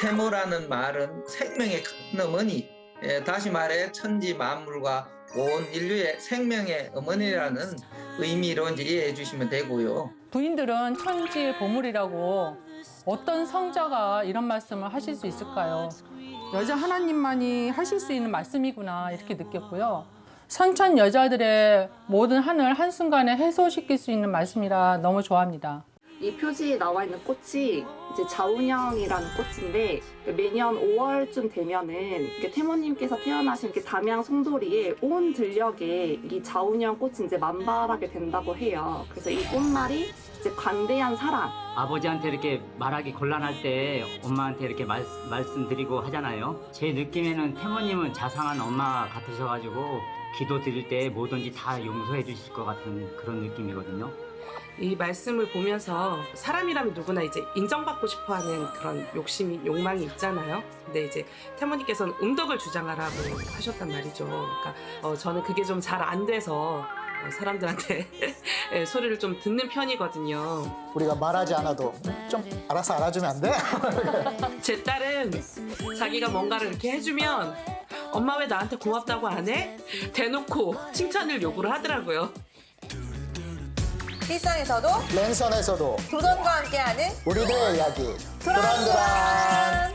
태모라는 말은 생명의 큰 어머니, 다시 말해 천지 만물과 온 인류의 생명의 어머니라는 의미로 이제 이해해 주시면 되고요. 부인들은 천지의 보물이라고 어떤 성자가 이런 말씀을 하실 수 있을까요? 여자 하나님만이 하실 수 있는 말씀이구나 이렇게 느꼈고요. 선천 여자들의 모든 한을 한순간에 해소시킬 수 있는 말씀이라 너무 좋아합니다. 이 표지에 나와 있는 꽃이 이제 자운형이라는 꽃인데 매년 5월쯤 되면은 이렇게 태모님께서 태어나신 이렇게 담양 송도리에 온 들녘에 이 자운형 꽃이 이제 만발하게 된다고 해요. 그래서 이 꽃말이 이제 관대한 사랑. 아버지한테 이렇게 말하기 곤란할 때 엄마한테 이렇게 말씀드리고 하잖아요. 제 느낌에는 태모님은 자상한 엄마 같으셔가지고 기도 드릴 때 뭐든지 다 용서해 주실 것 같은 그런 느낌이거든요. 이 말씀을 보면서 사람이라면 누구나 이제 인정받고 싶어하는 그런 욕망이 있잖아요. 근데 이제 태모님께서는 응덕을 주장하라고 하셨단 말이죠. 그러니까 저는 그게 좀 잘 안 돼서 사람들한테 소리를 좀 듣는 편이거든요. 우리가 말하지 않아도 좀 알아서 알아주면 안 돼? 제 딸은 자기가 뭔가를 이렇게 해주면 엄마 왜 나한테 고맙다고 안 해? 대놓고 칭찬을 요구를 하더라고요. 일상에서도 랜선에서도 도전과 함께하는 우리들의 이야기 도란도란.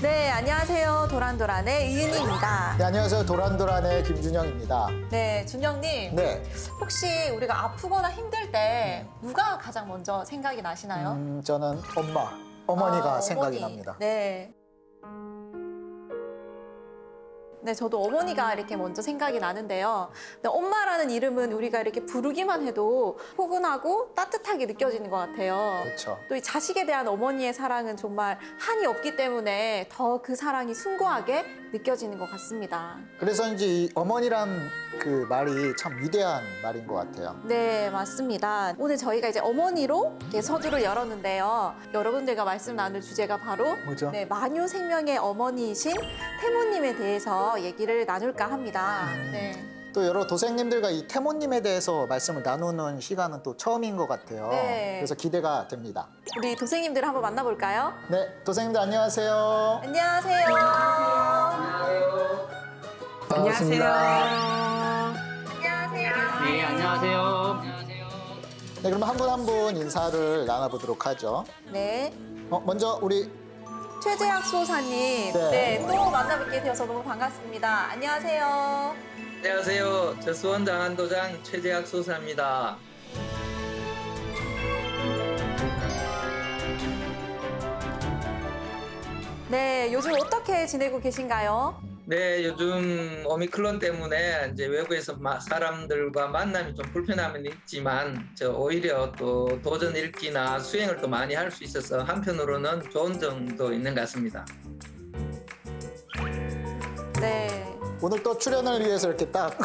네, 안녕하세요. 도란도란의 이은희입니다. 네, 안녕하세요. 도란도란의 김준영입니다. 네, 준영님. 네, 혹시 우리가 아프거나 힘들 때 누가 가장 먼저 생각이 나시나요? 저는 어머니가 아, 생각이 어머니. 납니다. 네. 네, 저도 어머니가 이렇게 먼저 생각이 나는데요. 근데 엄마라는 이름은 우리가 이렇게 부르기만 해도 포근하고 따뜻하게 느껴지는 것 같아요. 그렇죠. 또 이 자식에 대한 어머니의 사랑은 정말 한이 없기 때문에 더 그 사랑이 숭고하게 느껴지는 것 같습니다. 그래서인지 이 어머니란 그 말이 참 위대한 말인 것 같아요. 네, 맞습니다. 오늘 저희가 이제 어머니로 이렇게 서두를 열었는데요. 여러분들과 말씀 나눌 주제가 바로 뭐죠? 네, 만유 생명의 어머니이신 태모님에 대해서 얘기를 나눌까 합니다. 네. 또 여러 도생님들과 이 태모님에 대해서 말씀을 나누는 시간은 또 처음인 것 같아요. 네. 그래서 기대가 됩니다. 우리 도생님들 한번 만나볼까요? 네, 도생님들 안녕하세요. 안녕하세요. 반갑습니다. 안녕하세요. 네, 안녕하세요. 네, 그럼 한 분 한 분 인사를 나눠보도록 하죠. 네. 먼저 우리 최재학 수호사님, 네. 네, 또 만나뵙게 되어서 너무 반갑습니다. 안녕하세요. 안녕하세요. 저 수원 장안도장 최재학 소사입니다. 네, 요즘 어떻게 지내고 계신가요? 네, 요즘 오미크론 때문에 이제 외부에서 사람들과 만남이 좀 불편함은 있지만 오히려 또 도전 읽기나 수행을 또 많이 할 수 있어서 한편으로는 좋은 점도 있는 것 같습니다. 네. 오늘 또 출연을 위해서 이렇게 딱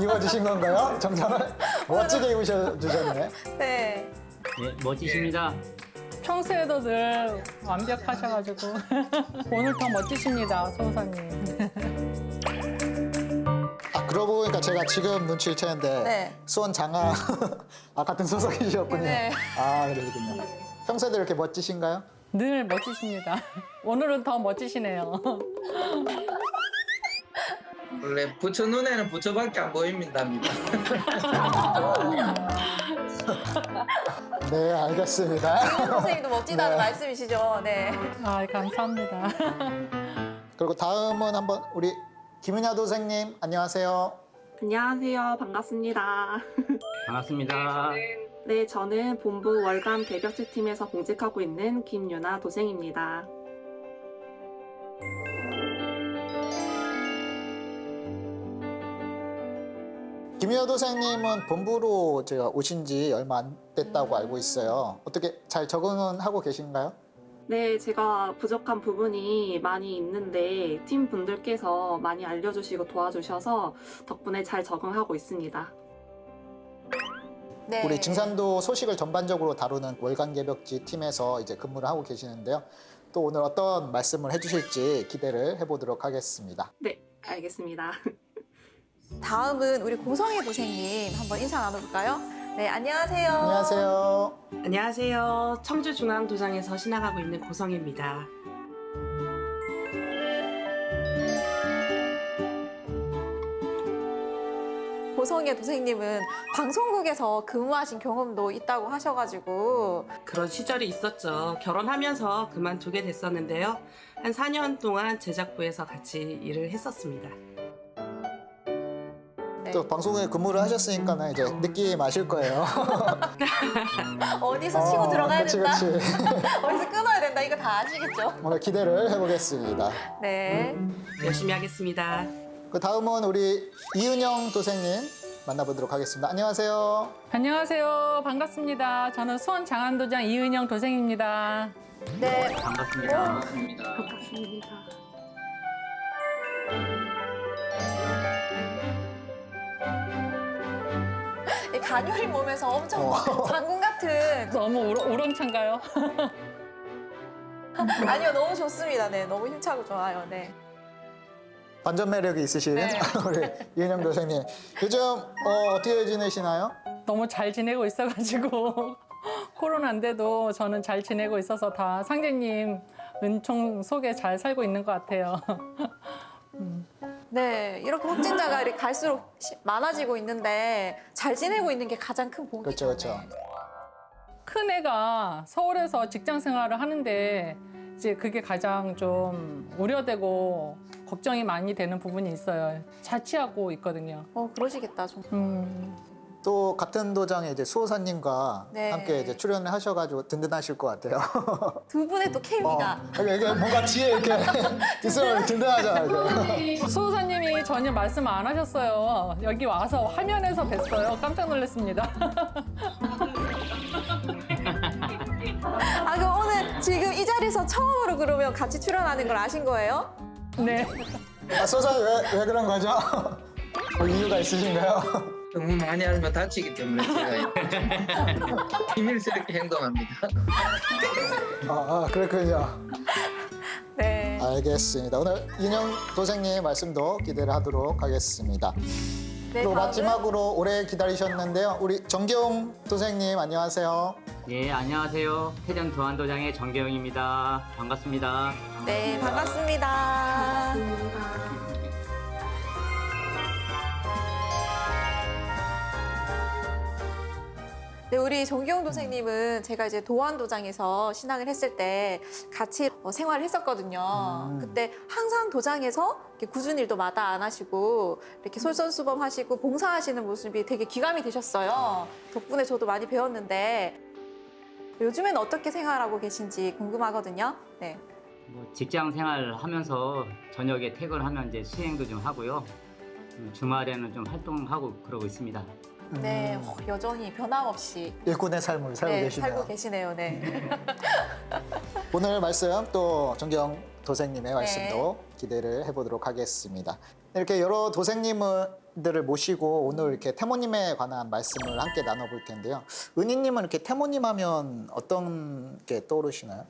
입어주신 건가요? 정장을 멋지게 입으셔주셨네. 네. 네, 멋지십니다. 평소에도 늘 완벽하셔가지고 오늘 더 멋지십니다, 소호사님. 그러고 보니까 제가 지금 눈치를 채는데 네. 수원 장아 같은 소속이셨군요. 네. 그러시군요. 평소에도 이렇게 멋지신가요? 늘 멋지십니다. 오늘은 더 멋지시네요. 원래 부처 눈에는 부처밖에 안 보입니다입니다. 네, 알겠습니다. 선생님도 멋지다는 네. 말씀이시죠? 네. 아, 감사합니다. 그리고 다음은 한번 우리 김은야 도생님 안녕하세요. 안녕하세요. 반갑습니다. 반갑습니다. 네, 저는 본부 월간 개벽제팀에서 공직하고 있는 김유나 도생입니다. 김은야 도생님은 본부로 제가 오신 지 얼마 안 됐다고 알고 있어요. 어떻게 잘 적응은 하고 계신가요? 네, 제가 부족한 부분이 많이 있는데 팀 분들께서 많이 알려주시고 도와주셔서 덕분에 잘 적응하고 있습니다. 네. 우리 증산도 소식을 전반적으로 다루는 월간 개벽지 팀에서 이제 근무를 하고 계시는데요. 또 오늘 어떤 말씀을 해주실지 기대를 해보도록 하겠습니다. 네, 알겠습니다. 다음은 우리 고성희 도생님 한번 인사 나눠볼까요? 네, 안녕하세요. 안녕하세요. 안녕하세요. 청주중앙도장에서 신앙하고 있는 고성입니다. 고성의 도생님은 방송국에서 근무하신 경험도 있다고 하셔가지고 그런 시절이 있었죠. 결혼하면서 그만두게 됐었는데요. 한 4년 동안 제작부에서 같이 일을 했었습니다. 네. 또 방송에 근무를 하셨으니까 이제 느낌 아실 거예요. 어디서 치고 들어가야 그치, 된다, 그치. 어디서 끊어야 된다, 이거 다 아시겠죠? 오늘 기대를 해보겠습니다. 네. 열심히 하겠습니다. 그 다음은 우리 이은영 도생님 만나보도록 하겠습니다. 안녕하세요. 안녕하세요. 반갑습니다. 저는 수원 장안도장 이은영 도생입니다. 네. 반갑습니다. 반갑습니다. 반갑습니다. 이 가녀린 몸에서 엄청 장군 같은. 너무 우렁찬가요? 아니요, 너무 좋습니다. 네, 너무 힘차고 좋아요. 네. 반전 매력이 있으신 네. 우리 이은영 도생님. 요즘 어떻게 지내시나요? 너무 잘 지내고 있어가지고 코로나인데도 저는 잘 지내고 있어서 다 상제님 은총 속에 잘 살고 있는 것 같아요. 네, 이렇게 확진자가 이렇게 갈수록 많아지고 있는데 잘 지내고 있는 게 가장 큰 복이죠. 그렇죠, 그렇죠. 네. 큰 애가 서울에서 직장 생활을 하는데 이제 그게 가장 좀 우려되고 걱정이 많이 되는 부분이 있어요. 자취하고 있거든요. 그러시겠다, 좀. 또 같은 도장에 이제 수호사님과 네. 함께 이제 출연을 하셔가지고 든든하실 것 같아요. 두 분의 또 케미가. 이게 뭔가 뒤에 이렇게 있으면 든든하잖아요. 이게. 수호사님이 전혀 말씀 안 하셨어요. 여기 와서 화면에서 뵀어요. 깜짝 놀랐습니다. 아, 그럼 오늘 지금 이 자리에서 처음으로 그러면 같이 출연하는 걸 아신 거예요? 네. 수호사님 왜 그런 거죠? 뭐 이유가 있으신가요? 너무 많이 알면 다치기 때문에 제가 비밀스럽게 행동합니다. 그렇군요. 네. 알겠습니다. 오늘 인영 도생님 말씀도 기대를 하도록 하겠습니다. 네, 또 다음은- 마지막으로 오래 기다리셨는데요. 우리 정경 도생님 안녕하세요. 예, 안녕하세요. 태전 도안도장의 정계영입니다. 반갑습니다. 네, 반갑습니다. 네, 우리 정기용 도생님은 제가 이제 도안도장에서 신앙을 했을 때 같이 생활을 했었거든요. 그때 항상 도장에서 이렇게 굳은 일도 마다 안 하시고 이렇게 솔선수범하시고 봉사하시는 모습이 되게 귀감이 되셨어요. 덕분에 저도 많이 배웠는데 요즘에는 어떻게 생활하고 계신지 궁금하거든요. 네. 뭐 직장 생활 하면서 저녁에 퇴근하면 이제 수행도 좀 하고요. 주말에는 좀 활동하고 그러고 있습니다. 네, 여전히 변함없이 일꾼의 삶을 살고 네, 계시네요. 살고 계시네요. 네. 오늘 말씀 또 정경 도생님의 말씀도 기대를 해보도록 하겠습니다. 이렇게 여러 도생님들을 모시고 오늘 이렇게 태모님에 관한 말씀을 함께 나눠볼 텐데요. 은희님은 이렇게 태모님 하면 어떤 게 떠오르시나요?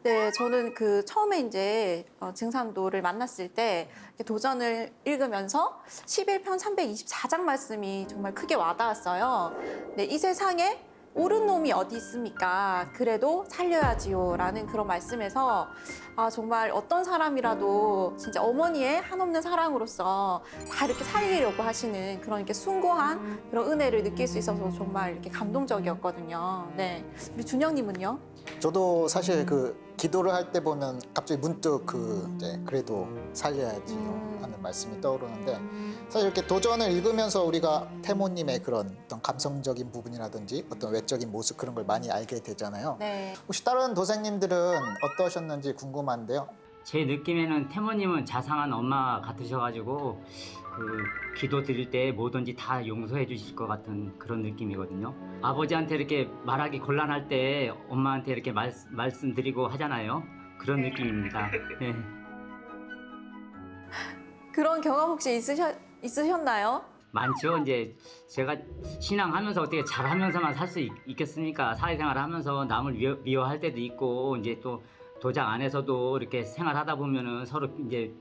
네, 저는 그 처음에 이제 증산도를 만났을 때 도전을 읽으면서 11편 324장 말씀이 정말 크게 와닿았어요. 네, 이 세상에 옳은 놈이 어디 있습니까? 그래도 살려야지요. 라는 그런 말씀에서 정말 어떤 사람이라도 진짜 어머니의 한없는 사랑으로서 다 이렇게 살리려고 하시는 그런 이렇게 숭고한 그런 은혜를 느낄 수 있어서 정말 이렇게 감동적이었거든요. 네. 우리 준영님은요? 저도 사실 그 기도를 할 때 보면 갑자기 문득 이제 그래도 살려야지 하는 말씀이 떠오르는데 사실 이렇게 도전을 읽으면서 우리가 태모님의 그런 어떤 감성적인 부분이라든지 어떤 외적인 모습 그런 걸 많이 알게 되잖아요. 네. 혹시 다른 도생님들은 어떠셨는지 궁금한데요. 제 느낌에는 태모님은 자상한 엄마 같으셔가지고 기도 드릴 때 뭐든지 다 용서해 주실 것 같은 그런 느낌이거든요. 아버지한테 이렇게 말하기 곤란할 때 엄마한테 이렇게 말씀드리고 하잖아요. 그런 느낌입니다. 네. 그런 경험 혹시 있으셨나요? 많죠. 이제 제가 신앙하면서 어떻게 잘하면서만 살 수 있겠습니까? 사회생활을 하면서 남을 미워할 때도 있고 이제 또 도장 안에서도 이렇게 생활하다 보면은 서로 이제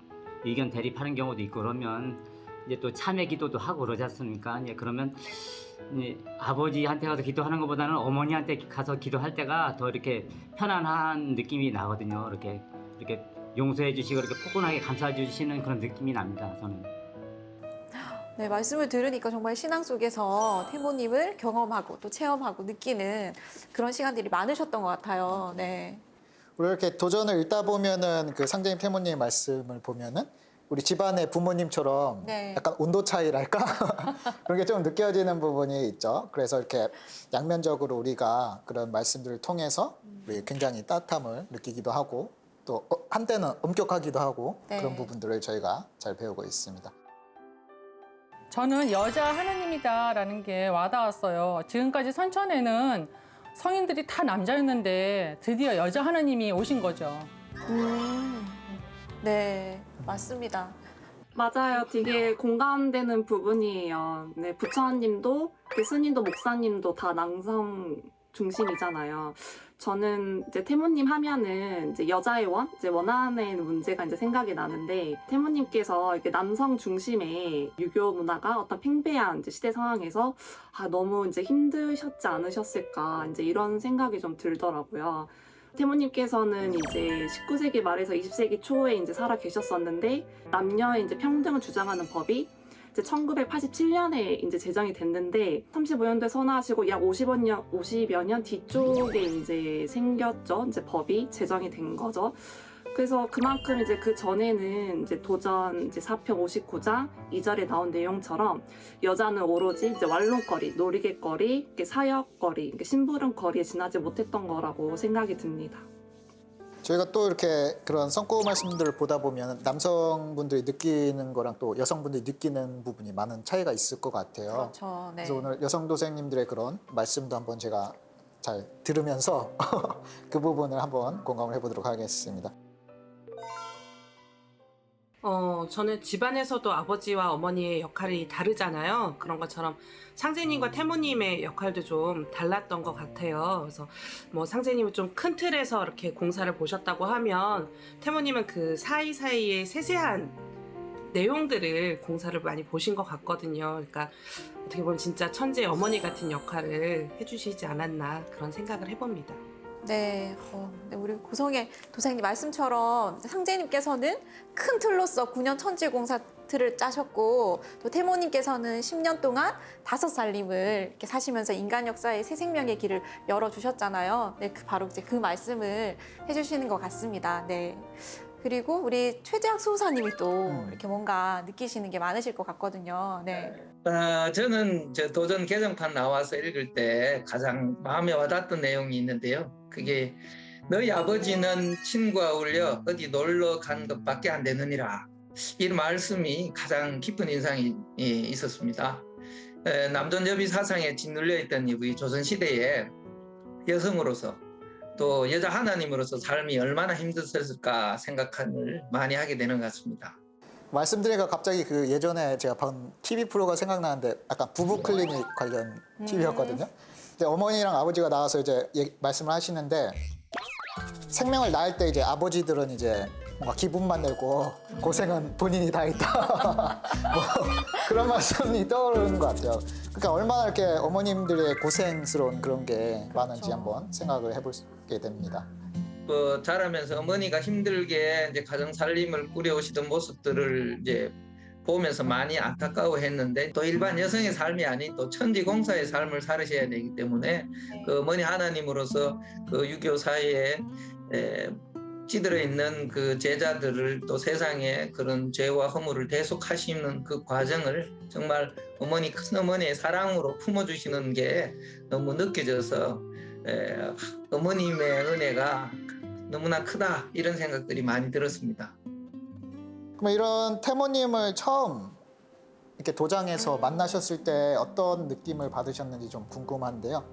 의견 대립하는 경우도 있고 그러면 이제 또 참회 기도도 하고 그러지 않습니까? 이제 그러면 아버지한테 가서 기도하는 것보다는 어머니한테 가서 기도할 때가 더 이렇게 편안한 느낌이 나거든요. 이렇게 용서해 주시고 이렇게 포근하게 감싸 주시는 그런 느낌이 납니다. 저는. 네, 말씀을 들으니까 정말 신앙 속에서 태모님을 경험하고 또 체험하고 느끼는 그런 시간들이 많으셨던 것 같아요. 네. 우리 이렇게 도전을 읽다 보면은 그 상재님 태모님 말씀을 보면은 우리 집안의 부모님처럼 네. 약간 온도 차이랄까 그런 게 좀 느껴지는 부분이 있죠. 그래서 이렇게 양면적으로 우리가 그런 말씀들을 통해서 우리 굉장히 따뜻함을 느끼기도 하고 또 한때는 엄격하기도 하고 네. 그런 부분들을 저희가 잘 배우고 있습니다. 저는 여자 하나님이다라는 게 와닿았어요. 지금까지 선천에는 성인들이 다 남자였는데 드디어 여자 하나님이 오신 거죠. 네, 맞습니다. 맞아요. 되게 공감되는 부분이에요. 네, 부처님도 스님도 목사님도 다 남성 중심이잖아요. 저는 이제 태모님 하면은 이제 여자의 원, 이제 원한의 문제가 이제 생각이 나는데 태모님께서 이렇게 남성 중심의 유교 문화가 어떤 팽배한 이제 시대 상황에서 너무 이제 힘드셨지 않으셨을까 이제 이런 생각이 좀 들더라고요. 태모님께서는 이제 19세기 말에서 20세기 초에 이제 살아 계셨었는데 남녀의 이제 평등을 주장하는 법이 이제 1987년에 이제 제정이 됐는데 35년도에 선언하시고 약 50여 년 뒤쪽에 이제 생겼죠. 이제 법이 제정이 된 거죠. 그래서 그만큼 이제 그 전에는 이제 도전 이제 4편 59장 2절에 나온 내용처럼 여자는 오로지 이제 완론거리, 놀이개거리, 이렇게 사역거리, 이렇게 심부름거리에 지나지 못했던 거라고 생각이 듭니다. 저희가 또 이렇게 그런 성구 말씀들을 보다 보면 남성분들이 느끼는 거랑 또 여성분들이 느끼는 부분이 많은 차이가 있을 것 같아요. 그렇죠. 네. 그래서 오늘 여성 도생님들의 그런 말씀도 한번 제가 잘 들으면서 그 부분을 한번 공감을 해보도록 하겠습니다. 저는 집안에서도 아버지와 어머니의 역할이 다르잖아요. 그런 것처럼 상제님과 태모님의 역할도 좀 달랐던 것 같아요. 그래서 뭐 상제님은 좀 큰 틀에서 이렇게 공사를 보셨다고 하면 태모님은 그 사이사이의 세세한 내용들을 공사를 많이 보신 것 같거든요. 그러니까 어떻게 보면 진짜 천재 어머니 같은 역할을 해주시지 않았나 그런 생각을 해봅니다. 네, 네, 우리 고성의 도사님 말씀처럼 상제님께서는 큰 틀로서 9년 천지공사 틀을 짜셨고 또 태모님께서는 10년 동안 5살림을 이렇게 사시면서 인간 역사의 새 생명의 길을 열어주셨잖아요. 네, 바로 이제 그 말씀을 해주시는 것 같습니다. 네. 그리고 우리 최재학 수호사님이 또 이렇게 뭔가 느끼시는 게 많으실 것 같거든요. 네. 저는 저 도전 개정판 나와서 읽을 때 가장 마음에 와닿았던 내용이 있는데요. 그게 너희 아버지는 친구와 어울려 어디 놀러 간 것밖에 안 되느니라. 이 말씀이 가장 깊은 인상이 있었습니다. 남존여비 사상에 짓눌려 있던 우리 조선시대에 여성으로서 또 여자 하나님으로서 삶이 얼마나 힘들었을까 생각을 많이 하게 되는 것 같습니다. 말씀드리니까 갑자기 그 예전에 제가 본 TV 프로가 생각나는데 약간 부부 클리닉 관련 TV였거든요. 근데 어머니랑 아버지가 나와서 이제 말씀을 하시는데 생명을 낳을 때 이제 아버지들은 이제 뭔가 기분만 내고 고생은 본인이 다 했다. 뭐 그런 말씀이 떠오르는 것 같아요. 그러니까 얼마나 이렇게 어머님들의 고생스러운 그런 게 많은지 한번 생각을 해보게 됩니다. 자라면서 어머니가 힘들게 이제 가정 살림을 꾸려오시던 모습들을 이제 보면서 많이 안타까워했는데 또 일반 여성의 삶이 아닌 또 천지공사의 삶을 살으셔야 되기 때문에 그 어머니 하나님으로서 그 유교 사회에 찌들어 있는 그 제자들을 또 세상에 그런 죄와 허물을 대속하시는 그 과정을 정말 큰 어머니의 사랑으로 품어주시는 게 너무 느껴져서 어머님의 은혜가 너무나 크다 이런 생각들이 많이 들었습니다. 그럼 이런 태모님을 처음 이렇게 도장에서 만나셨을 때 어떤 느낌을 받으셨는지 좀 궁금한데요.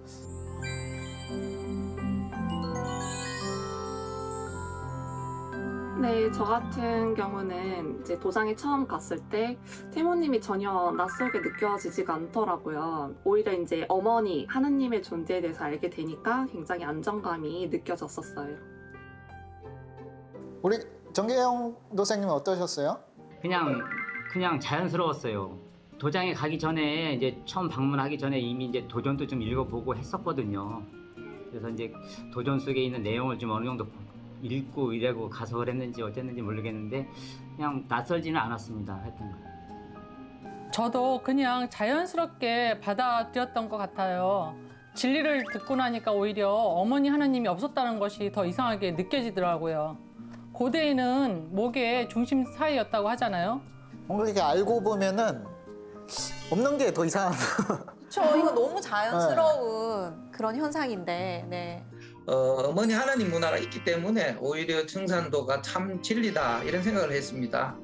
네, 저 같은 경우는 이제 도장에 처음 갔을 때 태모님이 전혀 낯설게 느껴지지가 않더라고요. 오히려 이제 어머니, 하느님의 존재에 대해서 알게 되니까 굉장히 안정감이 느껴졌었어요. 우리 정계영 도생님은 어떠셨어요? 그냥 자연스러웠어요. 도장에 가기 전에 이제 처음 방문하기 전에 이미 이제 도전도 좀 읽어보고 했었거든요. 그래서 이제 도전 속에 있는 내용을 좀 어느 정도 읽고 이래고 가서 그랬는지 어쨌는지 모르겠는데 그냥 낯설지는 않았습니다. 했던 거. 저도 그냥 자연스럽게 받아들였던 것 같아요. 진리를 듣고 나니까 오히려 어머니 하나님이 없었다는 것이 더 이상하게 느껴지더라고요. 고대에는 목의 중심 사이였다고 하잖아요. 뭔가 이렇게 알고 보면은 없는 게 더 이상한. 그렇죠. 이거 너무 자연스러운 그런 현상인데. 네. 어머니 하나님 문화가 있기 때문에 오히려 증산도가 참 진리다 이런 생각을 했습니다.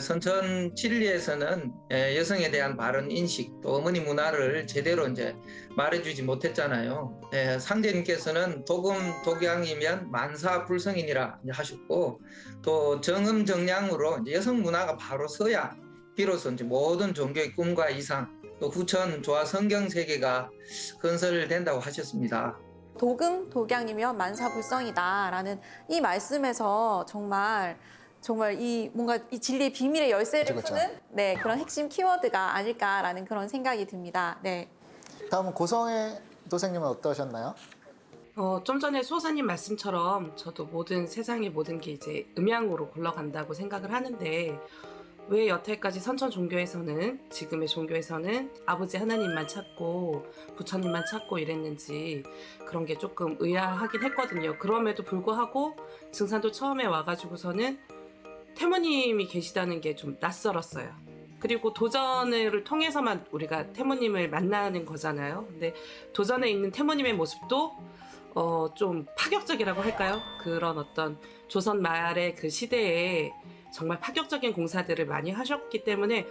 선천 진리에서는 여성에 대한 바른 인식 또 어머니 문화를 제대로 이제 말해주지 못했잖아요. 상제님께서는 도금 독양이면 만사불성이니라 하셨고 또 정음정량으로 이제 여성 문화가 바로 서야 비로소 이제 모든 종교의 꿈과 이상 또 후천 조화 성경 세계가 건설된다고 하셨습니다. 도금 독양이면 만사불성이다라는 이 말씀에서 정말 이 뭔가 이 진리의 비밀의 열쇠를 그렇죠. 푸는 네, 그런 핵심 키워드가 아닐까라는 그런 생각이 듭니다. 네. 다음은 고성애 도생님은 어떠셨나요? 좀 전에 수호사님 말씀처럼 저도 세상의 모든 게 이제 음양으로 굴러간다고 생각을 하는데 왜 여태까지 선천 종교에서는 지금의 종교에서는 아버지 하나님만 찾고 부처님만 찾고 이랬는지 그런 게 조금 의아하긴 했거든요. 그럼에도 불구하고 증산도 처음에 와가지고서는 태모님이 계시다는 게 좀 낯설었어요. 그리고 도전을 통해서만 우리가 태모님을 만나는 거잖아요. 근데 도전에 있는 태모님의 모습도 좀 파격적이라고 할까요? 그런 어떤 조선 말의 그 시대에 정말 파격적인 공사들을 많이 하셨기 때문에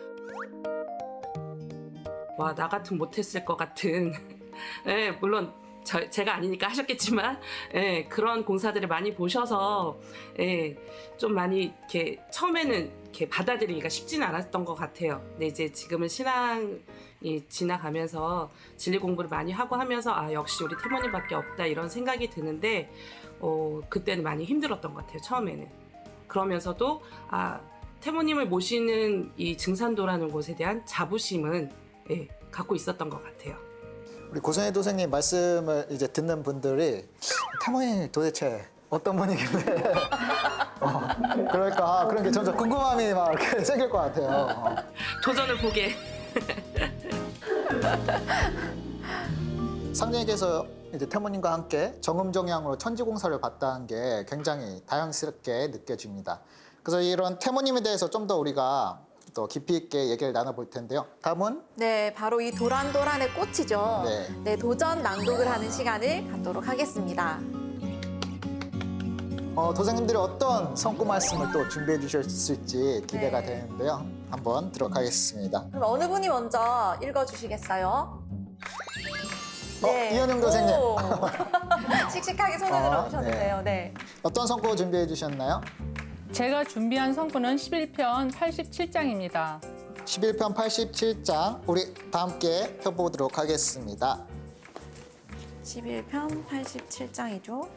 와, 나 같으면 못했을 것 같은 예, 물론 제가 아니니까 하셨겠지만 그런 공사들을 많이 보셔서 좀 많이 이렇게 처음에는 이렇게 받아들이기가 쉽지는 않았던 것 같아요. 근데 이제 지금은 신앙이 지나가면서 진리 공부를 많이 하고 하면서 아, 역시 우리 태모님밖에 없다 이런 생각이 드는데 그때는 많이 힘들었던 것 같아요. 처음에는. 그러면서도 태모님을 모시는 이 증산도라는 곳에 대한 자부심은 갖고 있었던 것 같아요. 우리 고성애 도생님 말씀을 이제 듣는 분들이 태모님 도대체 어떤 분이길래 그럴까 그런 게 점점 궁금함이 막 이렇게 생길 것 같아요. 도전을 보게. 상제님께서 이제 태모님과 함께 정음정양으로 천지공사를 봤다는 게 굉장히 다양스럽게 느껴집니다. 그래서 이런 태모님에 대해서 좀 더 우리가 또 깊이 있게 얘기를 나눠볼 텐데요. 다음은 네, 바로 이 도란도란의 꽃이죠. 네. 네, 도전 낭독을 하는 시간을 갖도록 하겠습니다. 도생님들이 어떤 성구 말씀을 또 준비해 주셨을지 기대가 네. 되는데요. 한번 들어가겠습니다. 그럼 어느 분이 먼저 읽어주시겠어요? 이현웅 도생님. 오. 씩씩하게 손을 들어오셨는데요. 네. 어떤 성구 준비해 주셨나요? 제가 준비한 성구는 11편 87장입니다. 11편 87장 우리 다 함께 펴보도록 하겠습니다. 11편 87장이죠.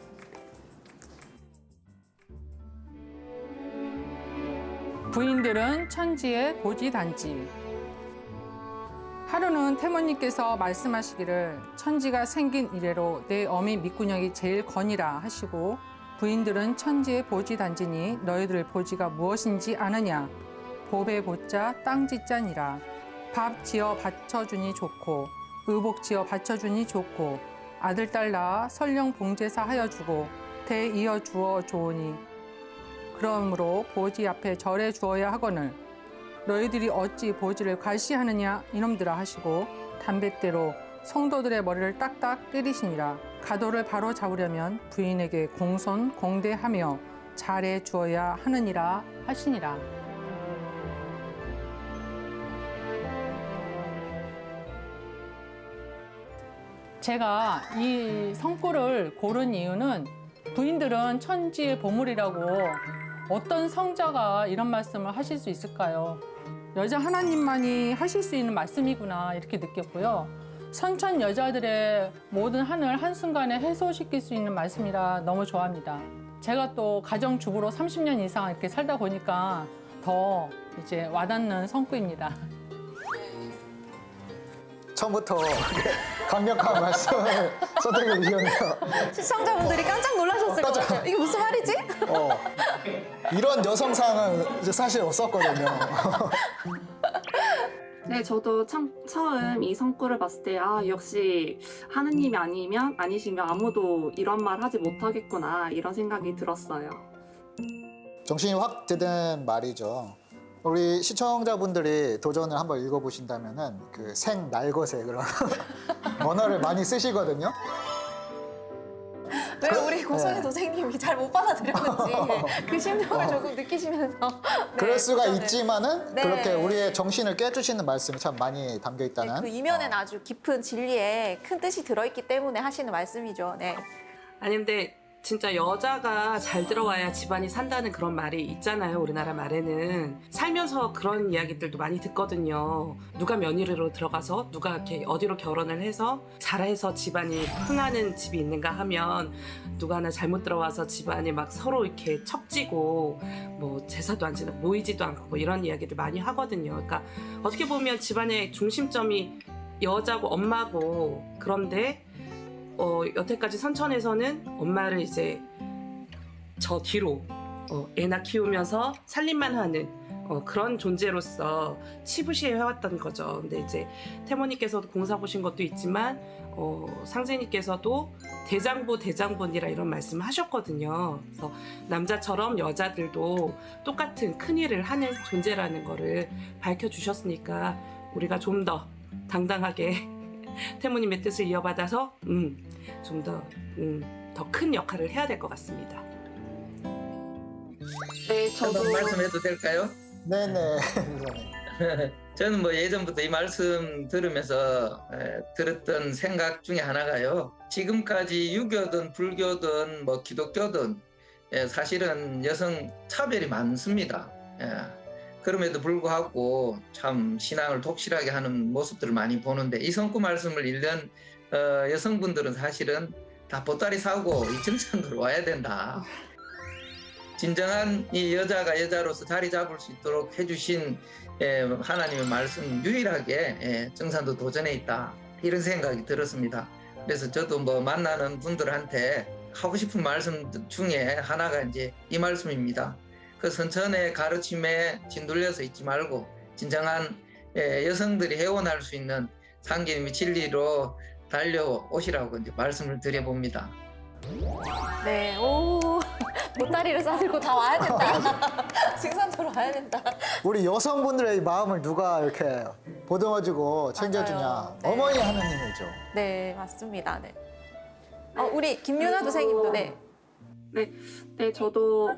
부인들은 천지의 보지단지. 하루는 태모님께서 말씀하시기를 천지가 생긴 이래로 내 어미 밑구녕이 제일 거니라 하시고 부인들은 천지의 보지단지니 너희들 보지가 무엇인지 아느냐. 보배 보자 땅짓자니라. 밥 지어 바쳐주니 좋고 의복 지어 바쳐주니 좋고 아들 딸 낳아 설령 봉제사 하여 주고 대 이어 주어 좋으니 그러므로 보지 앞에 절해 주어야 하거늘 너희들이 어찌 보지를 괄시하느냐 이놈들아 하시고 담뱃대로 성도들의 머리를 딱딱 때리시니라. 가도를 바로 잡으려면 부인에게 공손 공대하며 잘해 주어야 하느니라 하시니라. 제가 이 성구를 고른 이유는 부인들은 천지의 보물이라고 어떤 성자가 이런 말씀을 하실 수 있을까요? 여자 하나님만이 하실 수 있는 말씀이구나 이렇게 느꼈고요. 선천 여자들의 모든 한을 한순간에 해소시킬 수 있는 말씀이라 너무 좋아합니다. 제가 또 가정주부로 30년 이상 이렇게 살다 보니까 더 이제 와닿는 성구입니다. 처음부터 강력한 말씀을 선택해 주셨네요. 시청자분들이 깜짝 놀라셨을 것 같아요. 이게 무슨 말이지? 이런 여성상은 이제 사실 없었거든요. 네, 저도 참 처음 이 성구를 봤을 때, 아, 역시 하느님이 아니시면 아무도 이런 말 하지 못하겠구나, 이런 생각이 들었어요. 정신이 확 드는 말이죠. 우리 시청자분들이 도전을 한번 읽어보신다면은 그 생날것의 그런 언어를 많이 쓰시거든요. 왜 우리 고성희 네. 도생님이 잘 못 받아들였는지 그 심정을 조금 느끼시면서 그럴 수가 도전을. 있지만은 네. 그렇게 우리의 정신을 깨주시는 말씀이 참 많이 담겨 네, 있다는. 그 이면엔 아주 깊은 진리에 큰 뜻이 들어있기 때문에 하시는 말씀이죠. 네. 아니 근데 진짜 여자가 잘 들어와야 집안이 산다는 그런 말이 있잖아요. 우리나라 말에는. 살면서 그런 이야기들도 많이 듣거든요. 누가 며느리로 들어가서 누가 이렇게 어디로 결혼을 해서 잘해서 집안이 흥하는 집이 있는가 하면 누가 하나 잘못 들어와서 집안이 막 서로 이렇게 척지고 뭐 제사도 안 지내고 모이지도 않고 뭐 이런 이야기들 많이 하거든요. 그러니까 어떻게 보면 집안의 중심점이 여자고 엄마고, 그런데 여태까지 선천에서는 엄마를 이제 저 뒤로 애나 키우면서 살림만 하는 그런 존재로서 치부시해 해왔던 거죠. 근데 이제 태모님께서도 공사 보신 것도 있지만 상세님께서도 대장본이라 이런 말씀을 하셨거든요. 그래서 남자처럼 여자들도 똑같은 큰 일을 하는 존재라는 거를 밝혀주셨으니까 우리가 좀 더 당당하게 태모님의 뜻을 이어받아서 좀 더 큰 역할을 해야 될 것 같습니다. 네, 저도 저도 말씀해도 될까요? 네네. 저는 뭐 예전부터 이 말씀 들으면서 들었던 생각 중에 하나가요. 지금까지 유교든 불교든 뭐 기독교든 사실은 여성 차별이 많습니다. 그럼에도 불구하고 참 신앙을 독실하게 하는 모습들을 많이 보는데, 이 성구 말씀을 읽는 여성분들은 사실은 다 보따리 사고 이 증산으로 와야 된다. 진정한 이 여자가 여자로서 자리 잡을 수 있도록 해주신 하나님의 말씀 유일하게 증산도 도전에 있다, 이런 생각이 들었습니다. 그래서 저도 뭐 만나는 분들한테 하고 싶은 말씀 중에 하나가 이제 이 말씀입니다. 그 선천의 가르침에 짓눌려서 있지 말고 진정한 여성들이 해원할 수 있는 상계님의 진리로 달려오시라고 이제 말씀을 드려봅니다. 네. 오. 보따리를 싸들고 다 와야 된다. 증산도로 와야 된다. 우리 여성분들의 마음을 누가 이렇게 보듬어주고 챙겨주냐? 맞아요. 네. 어머니 하느님이죠. 네, 맞습니다. 네. 우리 김윤아 도생님도 네. 네, 저도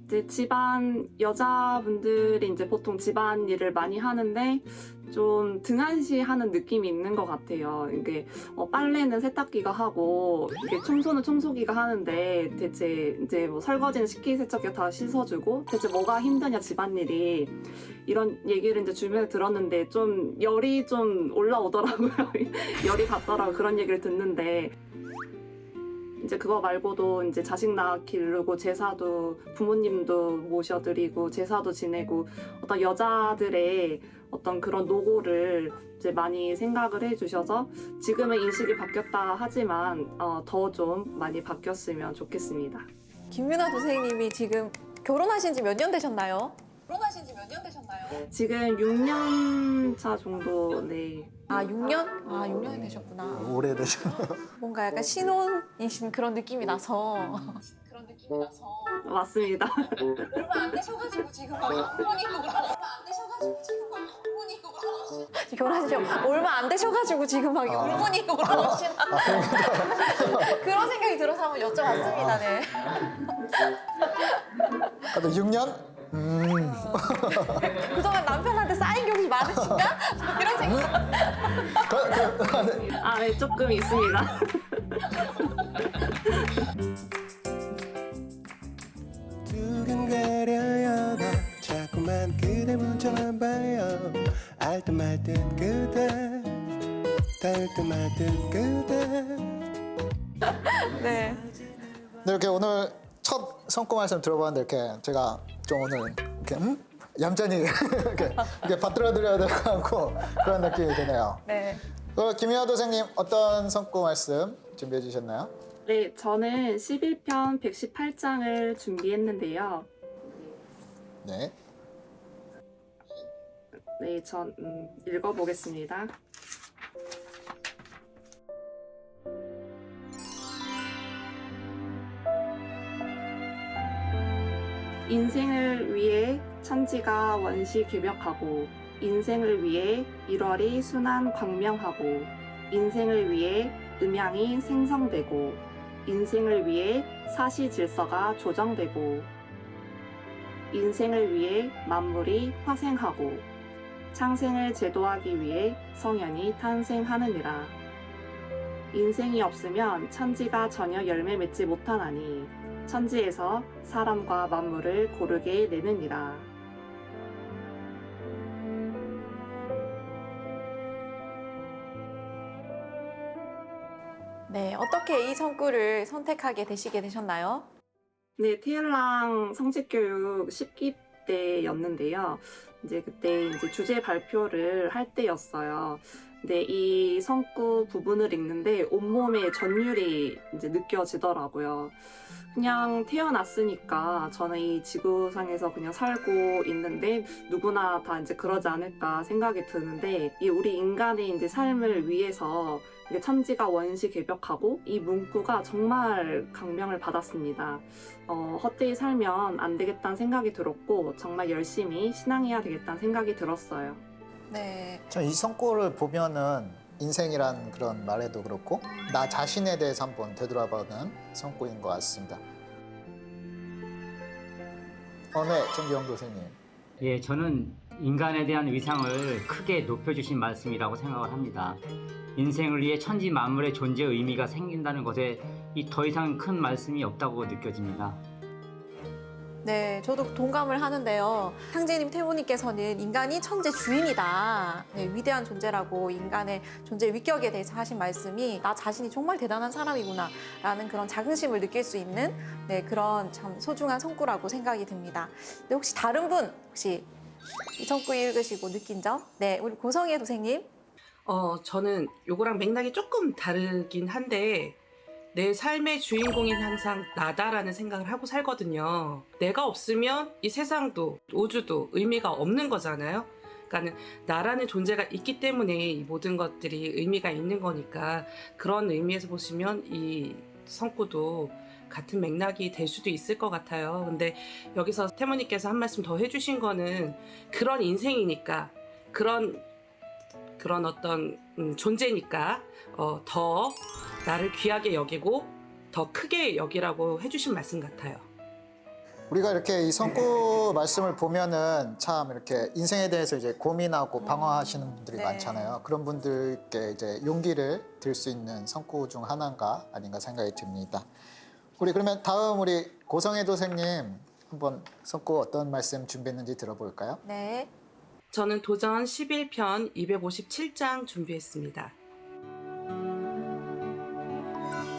이제 집안 여자분들이 이제 보통 집안 일을 많이 하는데 좀 등한시하는 느낌이 있는 것 같아요. 이게 빨래는 세탁기가 하고 이게 청소는 청소기가 하는데 대체 이제 뭐 설거지는 식기세척기가 다 씻어주고 대체 뭐가 힘드냐 집안일이, 이런 얘기를 이제 주변에 들었는데 좀 열이 좀 올라오더라고요. 열이 받더라고요. 그런 얘기를 듣는데. 이제 그거 말고도 이제 자식 낳아 기르고 제사도 부모님도 모셔드리고 제사도 지내고 어떤 여자들의 어떤 그런 노고를 이제 많이 생각을 해주셔서 지금은 인식이 바뀌었다 하지만 더 좀 많이 바뀌었으면 좋겠습니다. 김윤아 도생님이 지금 결혼하신 지 몇 년 되셨나요? 지금 6년 차 정도. 네. 아, 6년? 아, 6년이 되셨구나. 오래되셨네요. 뭔가 약간 신혼이신 그런 느낌이 나서. 맞습니다. 얼마 안 되셔가지고 지금 막 어머니고 결혼하신 지 얼마 안 되셔가지고 지금 막 울분이고 그러시나 그런 생각이 들어서 한번 여쭤봤습니다. 네. 그래도 6년? 그동안 남편한테 쌓인 격이 많으신가? 이런 생각. 아, 네, 조금 있습니다. 두근거려요 나 자꾸만 그대 문자만 봐요 알듯 말듯 그대 닿을 듯 말 듯 그대. 네. 네, 이렇게 오늘 첫 성구 말씀 들어봤는데 이렇게 제가 좀 오늘 이렇게 얌전히 이렇게 받들어드려야 될 것 같고 그런 느낌이 드네요. 네. 김희화 도생님 어떤 성구 말씀 준비해 주셨나요? 네, 저는 11편 118장을 준비했는데요. 네. 네, 전 읽어보겠습니다. 인생을 위해 천지가 원시개벽하고 인생을 위해 1월이 순환 광명하고 인생을 위해 음양이 생성되고 인생을 위해 사시질서가 조정되고 인생을 위해 만물이 화생하고 창생을 제도하기 위해 성현이 탄생하느니라. 인생이 없으면 천지가 전혀 열매 맺지 못하나니 천지에서 사람과 만물을 고르게 내느니라. 네, 어떻게 이 성구를 선택하게 되시게 되셨나요? 네, 테일랑 성직교육 10기 때였는데요. 이제 그때 이제 주제 발표를 할 때였어요. 근데 이 성구 부분을 읽는데 온몸에 전율이 이제 느껴지더라고요. 그냥 태어났으니까 저는 이 지구상에서 그냥 살고 있는데 누구나 다 이제 그러지 않을까 생각이 드는데 이 우리 인간의 이제 삶을 위해서 이게 천지가 원시개벽하고 이 문구가 정말 감명을 받았습니다. 헛되이 살면 안 되겠다는 생각이 들었고 정말 열심히 신앙해야 되겠다는 생각이 들었어요. 네. 전 이 성구를 보면은 인생이란 그런 말에도 그렇고 나 자신에 대해서 한번 되돌아보는 성구인 것 같습니다. 네, 정기영 교수님. 예, 저는 인간에 대한 위상을 크게 높여주신 말씀이라고 생각을 합니다. 인생을 위해 천지 만물의 존재 의미가 생긴다는 것에 이 더 이상 큰 말씀이 없다고 느껴집니다. 네, 저도 동감을 하는데요. 상제님, 태호님께서는 인간이 천재 주인이다. 네, 위대한 존재라고 인간의 존재 위격에 대해서 하신 말씀이 나 자신이 정말 대단한 사람이구나 라는 그런 자긍심을 느낄 수 있는 네, 그런 참 소중한 성구라고 생각이 듭니다. 네, 혹시 다른 분 혹시 이 성구 읽으시고 느낀 점? 네, 우리 고성혜 도생님. 저는 요거랑 맥락이 조금 다르긴 한데 내 삶의 주인공인 항상 나다라는 생각을 하고 살거든요. 내가 없으면 이 세상도 우주도 의미가 없는 거잖아요. 그러니까 나라는 존재가 있기 때문에 이 모든 것들이 의미가 있는 거니까 그런 의미에서 보시면 이 성구도 같은 맥락이 될 수도 있을 것 같아요. 근데 여기서 태모님께서 한 말씀 더 해주신 거는 그런 인생이니까 그런 어떤 존재니까 더 나를 귀하게 여기고 더 크게 여기라고 해주신 말씀 같아요. 우리가 이렇게 이 성구 말씀을 보면은 참 이렇게 인생에 대해서 이제 고민하고 방황하시는 분들이 네. 많잖아요. 그런 분들께 이제 용기를 들 수 있는 성구 중 하나인가 아닌가 생각이 듭니다. 우리 그러면 다음 우리 고성혜 도생님 한번 성구 어떤 말씀 준비했는지 들어볼까요? 네. 저는 도전 11편 257장 준비했습니다.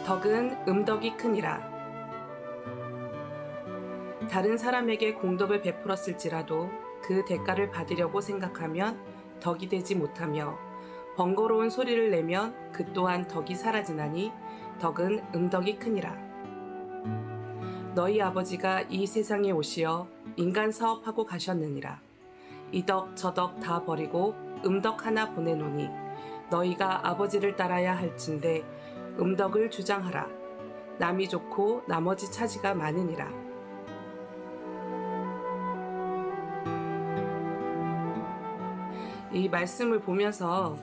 덕은 음덕이 크니라. 다른 사람에게 공덕을 베풀었을지라도 그 대가를 받으려고 생각하면 덕이 되지 못하며 번거로운 소리를 내면 그 또한 덕이 사라지나니 덕은 음덕이 크니라. 너희 아버지가 이 세상에 오시어 인간 사업하고 가셨느니라. 이 덕 저 덕 다 버리고 음덕 하나 보내노니 너희가 아버지를 따라야 할진대 음덕을 주장하라. 남이 좋고 나머지 차지가 많으니라. 이 말씀을 보면서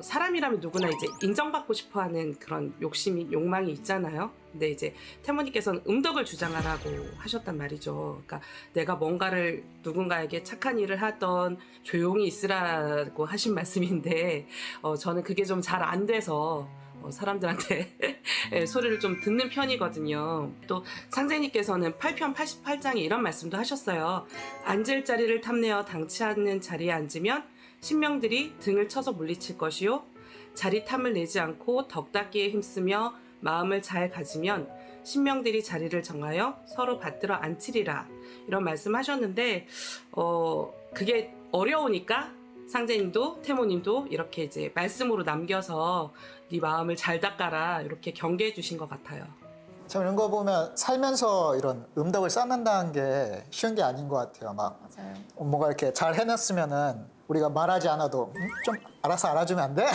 사람이라면 누구나 이제 인정받고 싶어하는 그런 욕심이 욕망이 있잖아요. 근데 이제 태모님께서는 음덕을 주장하라고 하셨단 말이죠. 그러니까 내가 뭔가를 누군가에게 착한 일을 하던 조용히 있으라고 하신 말씀인데 저는 그게 좀 잘 안 돼서 사람들한테 소리를 좀 듣는 편이거든요. 또 상제님께서는 8편 88장에 이런 말씀도 하셨어요. 앉을 자리를 탐내어 당치 않는 자리에 앉으면 신명들이 등을 쳐서 물리칠 것이요 자리 탐을 내지 않고 덕 닦기에 힘쓰며 마음을 잘 가지면 신명들이 자리를 정하여 서로 받들어 앉히리라 이런 말씀하셨는데 그게 어려우니까 상제님도 태모님도 이렇게 이제 말씀으로 남겨서 네 마음을 잘 닦아라 이렇게 경계해 주신 것 같아요. 참 이런 거 보면 살면서 이런 음덕을 쌓는다는 게 쉬운 게 아닌 것 같아요. 막 맞아요. 뭔가 이렇게 잘 해놨으면은 우리가 말하지 않아도 좀 알아서 알아주면 안 돼?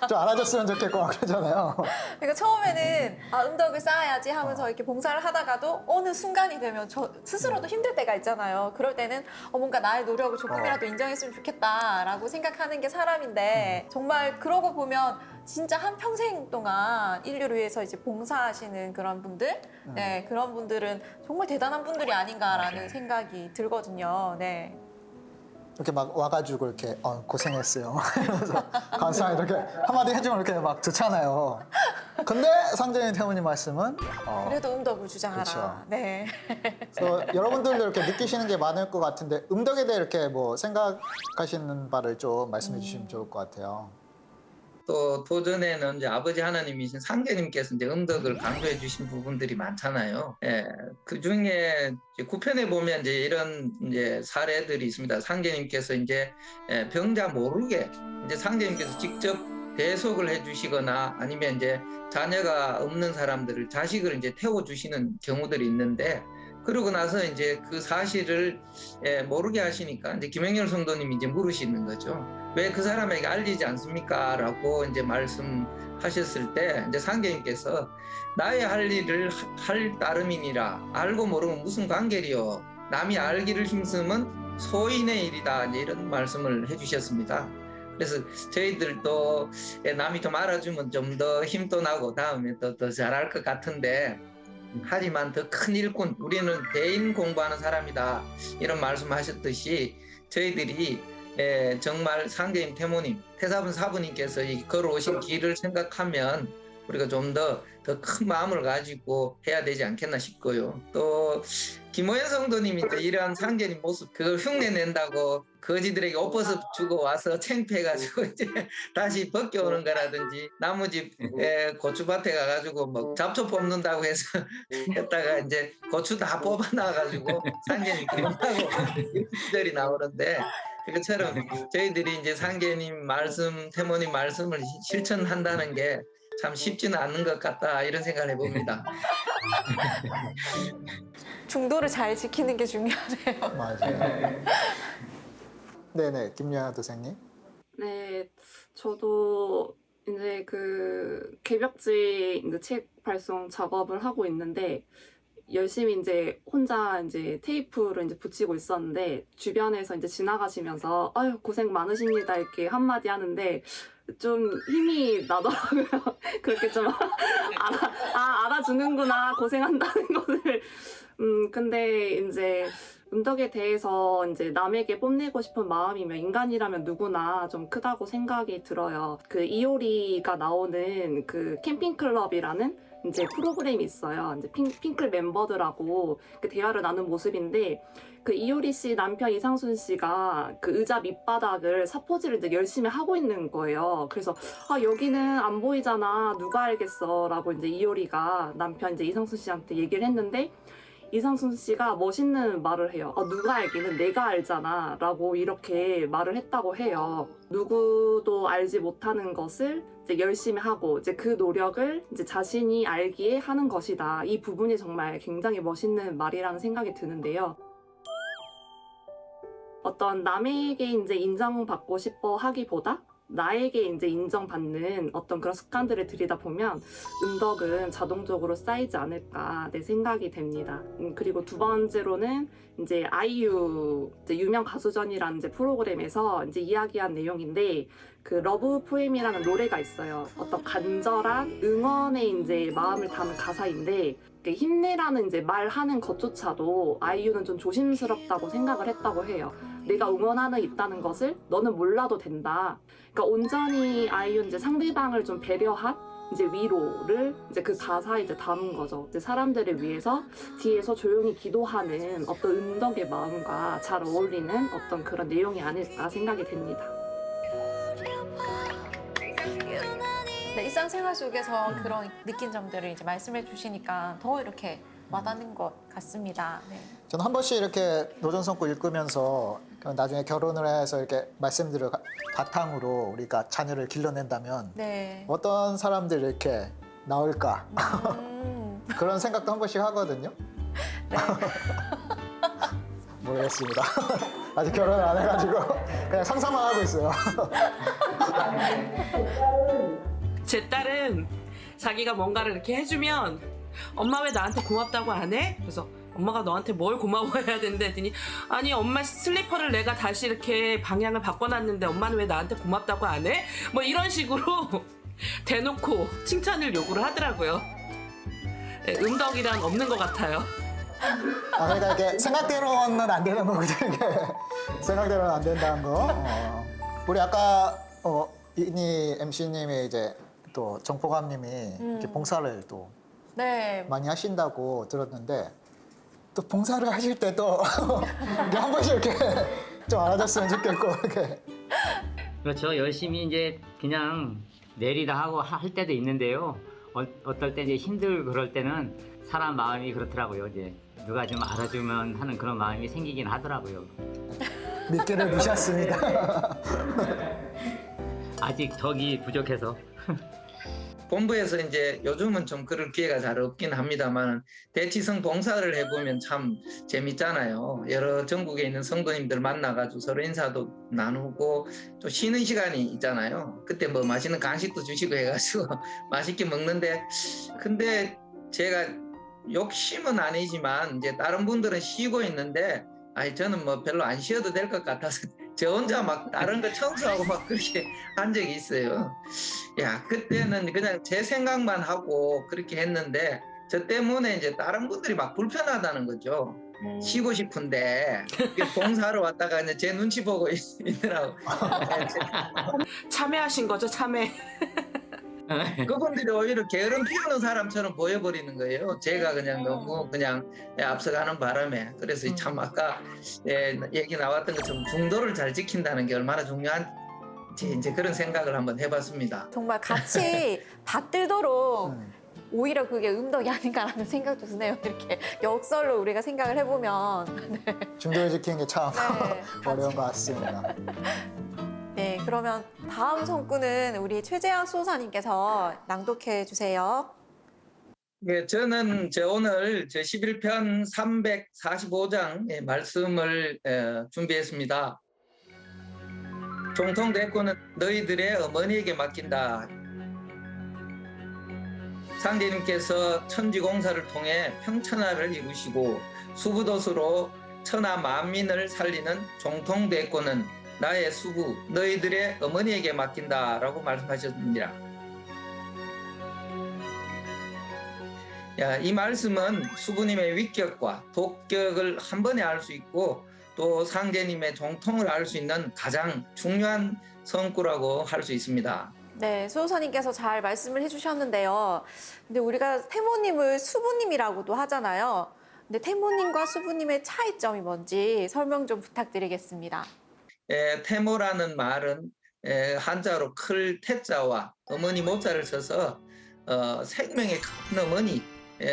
좀 알아줬으면 좋겠고 막 그러잖아요. 그러니까 처음에는 음덕을 쌓아야지 하면서 이렇게 봉사를 하다가도 어느 순간이 되면 저 스스로도 힘들 때가 있잖아요. 그럴 때는 뭔가 나의 노력을 조금이라도 인정했으면 좋겠다라고 생각하는 게 사람인데 정말 그러고 보면 진짜 한 평생 동안 인류를 위해서 이제 봉사하시는 그런 분들, 네, 그런 분들은 정말 대단한 분들이 아닌가라는 생각이 들거든요. 네. 이렇게 막 와가지고 이렇게 고생했어요. 이러면서 감사히 이렇게 한마디 해주면 이렇게 막 좋잖아요. 근데 상제님 태모님 말씀은 그래도 음덕을 주장하라. 그렇죠. 네. 그래서 여러분들도 이렇게 느끼시는 게 많을 것 같은데 음덕에 대해 이렇게 뭐 생각하시는 바를 좀 말씀해 주시면 좋을 것 같아요. 또 도전에는 이제 아버지 하나님이신 상제님께서 이제 음덕을 강조해 주신 부분들이 많잖아요. 예, 그 중에 구편에 보면 이제 이런 이제 사례들이 있습니다. 상제님께서 이제 병자 모르게 이제 상제님께서 직접 대속을 해주시거나 아니면 이제 자녀가 없는 사람들을 자식을 이제 태워주시는 경우들이 있는데 그러고 나서 이제 그 사실을 모르게 하시니까 이제 김영렬 성도님이 이제 물으시는 거죠. 왜 그 사람에게 알리지 않습니까? 라고 이제 말씀하셨을 때 이제 상계님께서 나의 할 일을 할 따름이니라 알고 모르면 무슨 관계리요? 남이 알기를 힘쓰면 소인의 일이다. 이제 이런 말씀을 해주셨습니다. 그래서 저희들도 남이 좀 알아주면 좀 더 힘도 나고 다음에 더 잘할 것 같은데 하지만 더 큰 일꾼 우리는 대인 공부하는 사람이다 이런 말씀하셨듯이 저희들이 정말 상제님 태모님 태사분 사부님께서 이 걸어오신 길을 생각하면 우리가 좀 더 큰 마음을 가지고 해야 되지 않겠나 싶고요. 또 김호연 성도님이 이러한 상제님 모습 그걸 흉내 낸다고 거지들에게 옷벗어 주고 와서 창피해가지고 이제 다시 벗겨오는 거라든지 나무집 고추밭에 가가지고 뭐 잡초 뽑는다고 해서 했다가 이제 고추 다 뽑아 놔가지고 상제님 그런다고 이런 시절이 나오는데 그것처럼 저희들이 이제 상제님 말씀, 태모님 말씀을 실천한다는 게 참 쉽지는 않은 것 같다 이런 생각을 해봅니다. 중도를 잘 지키는 게 중요하네요. 맞아요. 네네, 김여하 도생님. 네, 저도 이제 그 개벽지 이제 책 발송 작업을 하고 있는데 열심히 이제 혼자 이제 테이프를 이제 붙이고 있었는데 주변에서 이제 지나가시면서 아유 고생 많으십니다 이렇게 한마디 하는데 좀 힘이 나더라고요. 그렇게 좀 알아주는구나 고생한다는 것을. 근데 이제 음덕에 대해서 이제 남에게 뽐내고 싶은 마음이면 인간이라면 누구나 좀 크다고 생각이 들어요. 그 이효리가 나오는 그 캠핑클럽이라는 이제 프로그램이 있어요. 이제 핑클 멤버들하고 그 대화를 나눈 모습인데 그 이효리 씨 남편 이상순 씨가 그 의자 밑바닥을 사포질을 이제 열심히 하고 있는 거예요. 그래서 여기는 안 보이잖아 누가 알겠어 라고 이제 이효리가 남편 이제 이상순 씨한테 얘기를 했는데 이상순 씨가 멋있는 말을 해요. 누가 알기는 내가 알잖아 라고 이렇게 말을 했다고 해요. 누구도 알지 못하는 것을 이제 열심히 하고 이제 그 노력을 이제 자신이 알기에 하는 것이다. 이 부분이 정말 굉장히 멋있는 말이라는 생각이 드는데요. 어떤 남에게 이제 인정받고 싶어 하기보다 나에게 이제 인정받는 어떤 그런 습관들을 들이다 보면 음덕은 자동적으로 쌓이지 않을까 내 생각이 됩니다. 그리고 두 번째로는 이제 아이유 이제 유명 가수전이라는 이제 프로그램에서 이제 이야기한 내용인데 그 러브 포엠이라는 노래가 있어요. 어떤 간절한 응원의 이제 마음을 담은 가사인데 힘내라는 이제 말하는 것조차도 아이유는 좀 조심스럽다고 생각을 했다고 해요. 내가 응원하는 있다는 것을 너는 몰라도 된다. 그러니까 온전히 아이유는 이제 상대방을 좀 배려한 이제 위로를 이제 그 가사에 이제 담은 거죠. 이제 사람들을 위해서 뒤에서 조용히 기도하는 어떤 음덕의 마음과 잘 어울리는 어떤 그런 내용이 아닐까 생각이 됩니다. 네, 일상생활 속에서 그런 느낀 점들을 이제 말씀해 주시니까 더 이렇게 와닿는 것 같습니다. 네. 저는 한 번씩 이렇게 노전성구 읽으면서 나중에 결혼을 해서 이렇게 말씀들을 바탕으로 우리가 자녀를 길러낸다면 네. 어떤 사람들이 이렇게 나올까 그런 생각도 한 번씩 하거든요. 네. 모르겠습니다. 아직 결혼을 안 해가지고 그냥 상상만 하고 있어요. 제 딸은 자기가 뭔가를 이렇게 해주면 엄마 왜 나한테 고맙다고 안 해? 그래서 엄마가 너한테 뭘 고마워해야 된대 했더니 아니 엄마 슬리퍼를 내가 다시 이렇게 방향을 바꿔놨는데 엄마는 왜 나한테 고맙다고 안 해? 뭐 이런 식으로 대놓고 칭찬을 요구를 하더라고요. 네, 음덕이란 없는 것 같아요. 아, 그러니까 이게 생각대로는 안 되는 거거든요. 이게 생각대로는 안 된다는 거. 우리 아까 이니 MC님이 이제 또 정포감님이 이렇게 봉사를 또 네. 많이 하신다고 들었는데 또 봉사를 하실 때도 이렇게 한 번씩 이렇게 좀 알아줬으면 좋겠고 이렇게. 그렇죠. 열심히 이제 그냥 내리다 하고 할 때도 있는데요. 어떨 때 이제 힘들고 그럴 때는 사람 마음이 그렇더라고요. 이제 누가 좀 알아주면 하는 그런 마음이 생기긴 하더라고요. 미끼를 무셨습니다. 아직 덕이 부족해서. 본부에서 이제 요즘은 좀 그럴 기회가 잘 없긴 합니다만 대치성 봉사를 해보면 참 재밌잖아요. 여러 전국에 있는 성도님들 만나가지고 서로 인사도 나누고 또 쉬는 시간이 있잖아요. 그때 뭐 맛있는 간식도 주시고 해가지고 맛있게 먹는데 근데 제가 욕심은 아니지만 이제 다른 분들은 쉬고 있는데 아니 저는 뭐 별로 안 쉬어도 될 것 같아서 저 혼자 막 다른 거 청소하고 막 그렇게 한 적이 있어요. 야 그때는 그냥 제 생각만 하고 그렇게 했는데 저 때문에 이제 다른 분들이 막 불편하다는 거죠. 쉬고 싶은데 봉사하러 왔다가 이제 제 눈치 보고 있느라고. 참여하신 거죠, 참여. 그분들이 오히려 게으름 피우는 사람처럼 보여버리는 거예요. 제가 그냥 너무 그냥 앞서가는 바람에. 그래서 참 아까 얘기 나왔던 것처럼 중도를 잘 지킨다는 게 얼마나 중요한지 이제 그런 생각을 한번 해봤습니다. 정말 같이 받들도록 오히려 그게 음덕이 아닌가라는 생각도 드네요. 이렇게 역설로 우리가 생각을 해보면. 네. 중도를 지키는 게 참 네, 어려운 것 같습니다. 네, 그러면 다음 성구는 우리 최재현 수호사님께서 낭독해 주세요. 네, 저는 오늘 11편 345장의 말씀을 준비했습니다. 종통대권은 너희들의 어머니에게 맡긴다. 상제님께서 천지공사를 통해 평천하를 이루시고 수부도수로 천하 만민을 살리는 종통대권은 나의 수부, 너희들의 어머니에게 맡긴다라고 말씀하셨습니다. 이 말씀은 수부님의 위격과 독격을 한 번에 알 수 있고 또 상제님의 종통을 알 수 있는 가장 중요한 성구라고 할 수 있습니다. 네, 수호사님께서 잘 말씀을 해주셨는데요. 근데 우리가 태모님을 수부님이라고도 하잖아요. 근데 태모님과 수부님의 차이점이 뭔지 설명 좀 부탁드리겠습니다. 태모라는 말은 한자로 클 태자와 어머니 모자를 써서 생명의 큰 어머니,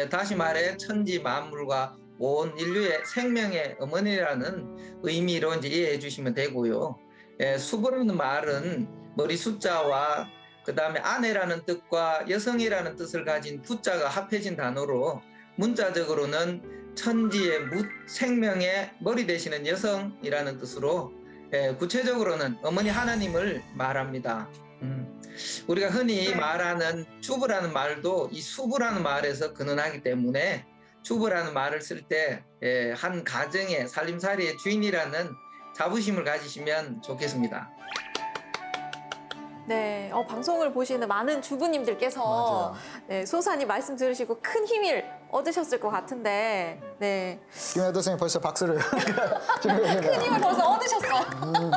다시 말해 천지 만물과 온 인류의 생명의 어머니라는 의미로 이제 이해해 주시면 되고요. 수부라는 말은 머리 숫자와 그 다음에 아내라는 뜻과 여성이라는 뜻을 가진 부자가 합해진 단어로 문자적으로는 천지의 생명의 머리 되시는 여성이라는 뜻으로 구체적으로는 어머니 하나님을 말합니다. 우리가 흔히 말하는 주부라는 말도 이 수부라는 말에서 근원하기 때문에 주부라는 말을 쓸 때 한 가정의 살림살이의 주인이라는 자부심을 가지시면 좋겠습니다. 네, 방송을 보시는 많은 주부님들께서 네, 수호사님 말씀 들으시고 큰 힘을 얻으셨을 것 같은데 네. 김혜도 선생님 벌써 박수를 큰 힘을 벌써 얻으셨어요.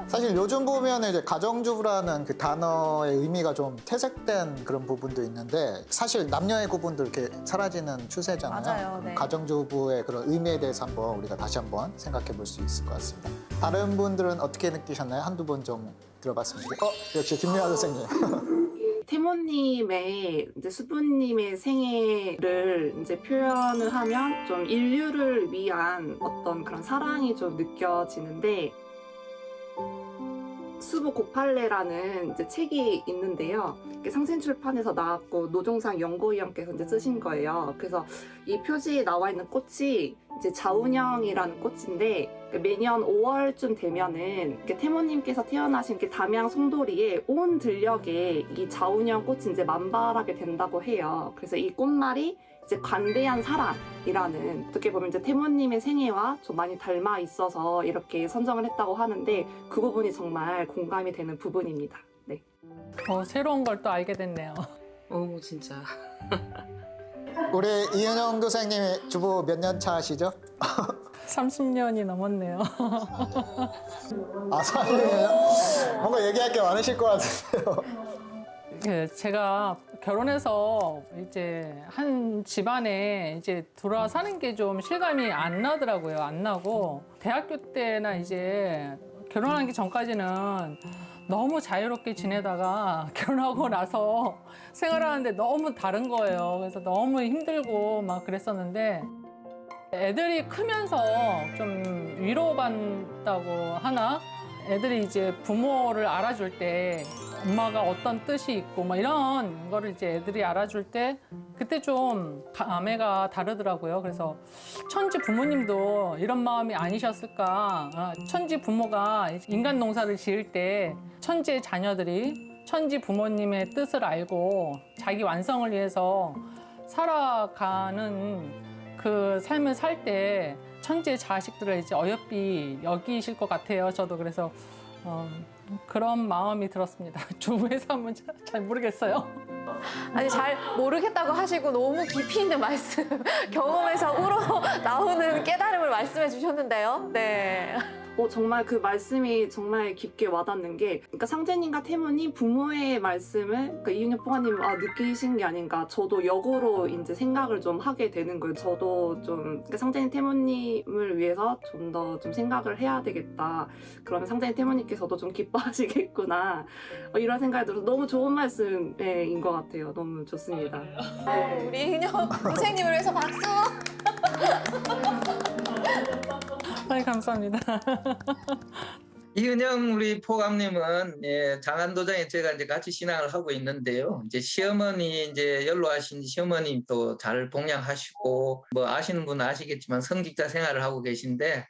사실 요즘 보면 이제 가정주부라는 그 단어의 의미가 좀 퇴색된 그런 부분도 있는데 사실 남녀의 구분도 이렇게 사라지는 추세잖아요. 맞아요, 네. 가정주부의 그런 의미에 대해서 한번 우리가 다시 한번 생각해 볼 수 있을 것 같습니다. 다른 분들은 어떻게 느끼셨나요? 한두 번 좀 들어봤습니다. 역시 김미아 선생님. 태모님의 이제 수부님의 생애를 이제 표현을 하면 좀 인류를 위한 어떤 그런 사랑이 좀 느껴지는데, 수부 고팔레라는 이제 책이 있는데요. 상생출판에서 나왔고 노종상 연구위원께서 이제 쓰신 거예요. 그래서 이 표지에 나와 있는 꽃이 이제 자운형이라는 꽃인데, 매년 5월쯤 되면은 태모님께서 태어나신 담양 송도리에 온 들녘에 이 자운형 꽃이 이제 만발하게 된다고 해요. 그래서 이 꽃말이 이제 관대한 사랑이라는, 어떻게 보면 이제 태모님의 생애와 좀 많이 닮아 있어서 이렇게 선정을 했다고 하는데, 그 부분이 정말 공감이 되는 부분입니다. 네. 새로운 걸 또 알게 됐네요. 진짜. 우리 이은영 도생님이 주부 몇 년 차시죠? 30년이 넘었네요. 30년이요? 뭔가 얘기할 게 많으실 것 같은데요. 제가 결혼해서 이제 한 집안에 이제 들어와 사는 게 좀 실감이 안 나더라고요. 안 나고 대학교 때나 이제 결혼하기 전까지는 너무 자유롭게 지내다가 결혼하고 나서 생활하는데 너무 다른 거예요. 그래서 너무 힘들고 막 그랬었는데, 애들이 크면서 좀 위로받다고 하나? 애들이 이제 부모를 알아줄 때 엄마가 어떤 뜻이 있고 막 이런 거를 이제 애들이 알아줄 때 그때 좀 감회가 다르더라고요. 그래서 천지 부모님도 이런 마음이 아니셨을까. 천지 부모가 인간 농사를 지을 때 천지의 자녀들이 천지 부모님의 뜻을 알고 자기 완성을 위해서 살아가는 그 삶을 살 때 천지의 자식들을 이제 어여삐 여기실 것 같아요. 저도 그래서 그런 마음이 들었습니다. 주부의 삶은 잘 모르겠어요. 아니, 잘 모르겠다고 하시고 너무 깊이 있는 말씀, 경험에서 우러 나오는 깨달음을 말씀해 주셨는데요. 네. 정말 그 말씀이 정말 깊게 와닿는 게, 그러니까 상제님과 태모님 부모의 말씀을 이윤혁 포가님 느끼신 게 아닌가. 저도 역으로 이제 생각을 좀 하게 되는 거예요. 저도 좀 상제님 태모님을 위해서 좀 더 좀 생각을 해야 되겠다. 그러면 상제님 태모님께서도 좀 기뻐하시겠구나. 이런 생각이 들어서 너무 좋은 말씀인 것 같아요. 너무 좋습니다. 우리 이은영 선생님을 위해서 박수! 감사합니다. 이은영 우리 포감님은 장안도장에 제가 이제 같이 신앙을 하고 있는데요. 이제 시어머니 이제 연로하신 시어머님 또 잘 봉양하시고, 뭐 아시는 분은 아시겠지만 성직자 생활을 하고 계신데,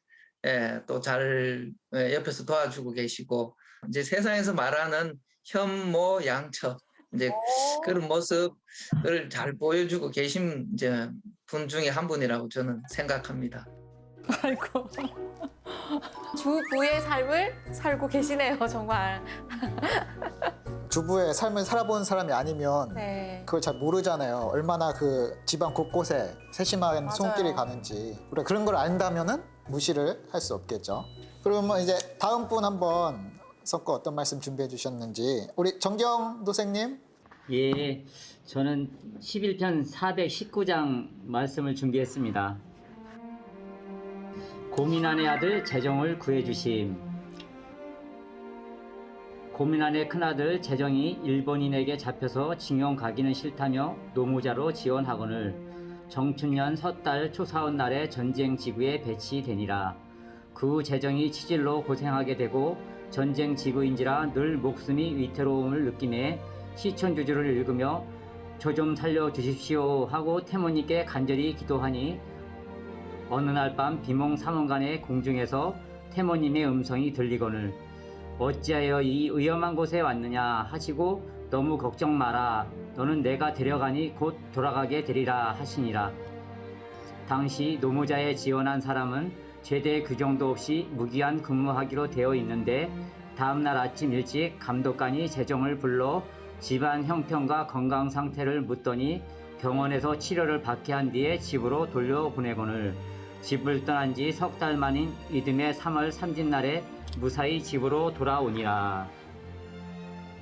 또 잘 옆에서 도와주고 계시고, 이제 세상에서 말하는 현모 양처 이제 그런 모습을 잘 보여주고 계신 이제 분 중에 한 분이라고 저는 생각합니다. 아이고. 주부의 삶을 살고 계시네요, 정말. 주부의 삶을 살아본 사람이 아니면 네. 그걸 잘 모르잖아요. 얼마나 그 집안 곳곳에 세심한 맞아요. 손길이 가는지. 우리가 그런 걸 안다면은 무시를 할 수 없겠죠. 그러면 이제 다음 분 한번 섞어 어떤 말씀 준비해 주셨는지, 우리 정경 도생님. 예, 저는 11편 419장 말씀을 준비했습니다. 고민안의 아들 재정을 구해주심. 고민안의 큰아들 재정이 일본인에게 잡혀서 징용 가기는 싫다며 노무자로 지원하거늘 정춘년 섣달 초사원 날에 전쟁 지구에 배치되니라. 그 후 재정이 치질로 고생하게 되고 전쟁 지구인지라 늘 목숨이 위태로움을 느끼매 시천주주를 읽으며 저 좀 살려주십시오 하고 태모님께 간절히 기도하니, 어느 날 밤 비몽사몽간에 공중에서 태모님의 음성이 들리거늘 어찌하여 이 위험한 곳에 왔느냐 하시고, 너무 걱정 마라. 너는 내가 데려가니 곧 돌아가게 되리라 하시니라. 당시 노무자에 지원한 사람은 제대 규정도 없이 무기한 근무하기로 되어 있는데, 다음날 아침 일찍 감독관이 재정을 불러 집안 형편과 건강 상태를 묻더니 병원에서 치료를 받게 한 뒤에 집으로 돌려보내거늘 집을 떠난 지 석 달 만인 이듬해 3월 삼진날에 무사히 집으로 돌아오니라.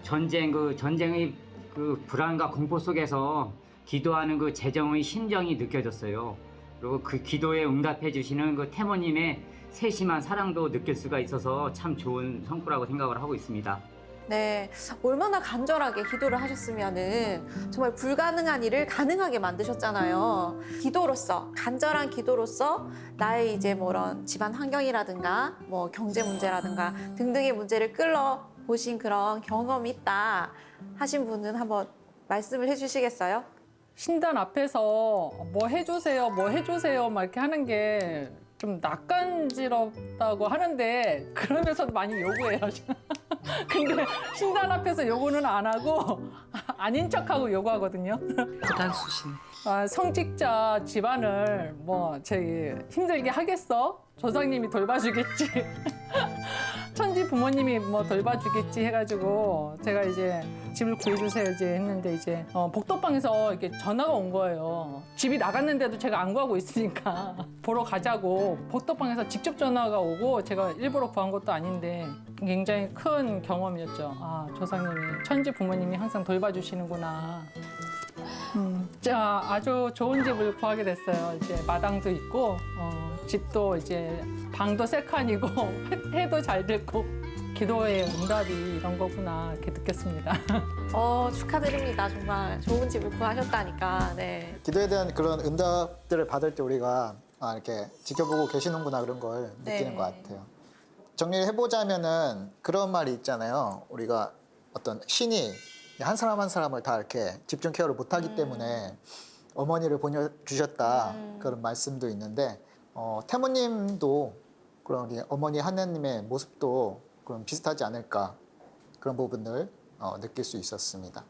전쟁의 그 불안과 공포 속에서 기도하는 그 재정의 심정이 느껴졌어요. 그리고 그 기도에 응답해 주시는 그 태모님의 세심한 사랑도 느낄 수가 있어서 참 좋은 성과라고 생각을 하고 있습니다. 네, 얼마나 간절하게 기도를 하셨으면은 정말 불가능한 일을 가능하게 만드셨잖아요. 기도로서, 간절한 기도로서 나의 이제 뭐 이런 집안 환경이라든가 뭐 경제 문제라든가 등등의 문제를 끌어 보신 그런 경험이 있다 하신 분은 한번 말씀을 해주시겠어요? 신단 앞에서 뭐 해주세요, 뭐 해주세요 막 이렇게 하는 게 좀 낯간지럽다고 하는데 그러면서도 많이 요구해요. 근데 신단 앞에서 요구는 안 하고 아닌 척하고 요구하거든요. 고단수신. 아, 성직자 집안을 뭐 저기 힘들게 하겠어? 조상님이 돌봐주겠지. 천지 부모님이 뭐 돌봐주겠지 해가지고 제가 이제 집을 구해주세요 이제 했는데 이제 복도방에서 이렇게 전화가 온 거예요. 집이 나갔는데도 제가 안 구하고 있으니까 보러 가자고 복도방에서 직접 전화가 오고 제가 일부러 구한 것도 아닌데 굉장히 큰 경험이었죠. 아, 조상님이 천지 부모님이 항상 돌봐주시는구나. 자, 아주 좋은 집을 구하게 됐어요. 이제 마당도 있고, 집도 이제 방도 세 칸이고, 해도 잘 됐고, 기도의 응답이 이런 거구나, 이렇게 느꼈습니다. 축하드립니다. 정말 좋은 집을 구하셨다니까. 네. 기도에 대한 그런 응답들을 받을 때 우리가 이렇게 지켜보고 계시는구나 그런 걸 느끼는 네. 것 같아요. 정리를 해보자면은 그런 말이 있잖아요. 우리가 어떤 신이 한 사람 한 사람을 다 이렇게 집중 케어를 못하기 때문에 어머니를 보내주셨다 그런 말씀도 있는데 태모님도 그런 우리 어머니 하나님의 모습도 그런 비슷하지 않을까 그런 부분을 느낄 수 있었습니다.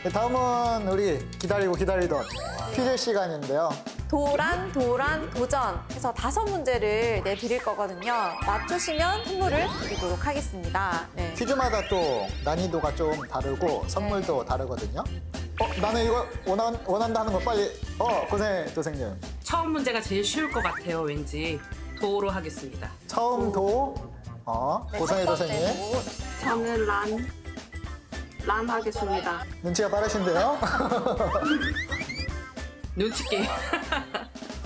네, 다음은 우리 기다리고 기다리던 퀴즈 시간인데요. 도란, 도전 해서 5문제를 내드릴 거거든요. 맞추시면 선물을 드리도록 하겠습니다. 네. 퀴즈마다 또 난이도가 좀 다르고 선물도 다르거든요. 나는 이거 원한다 하는 거 빨리. 고생해, 도생님. 처음 문제가 제일 쉬울 것 같아요. 왠지 도로 하겠습니다. 처음 도. 네, 고생해, 첫 번째 도생님. 도. 저는 란 하겠습니다. 눈치가 빠르신데요. 눈치 게임.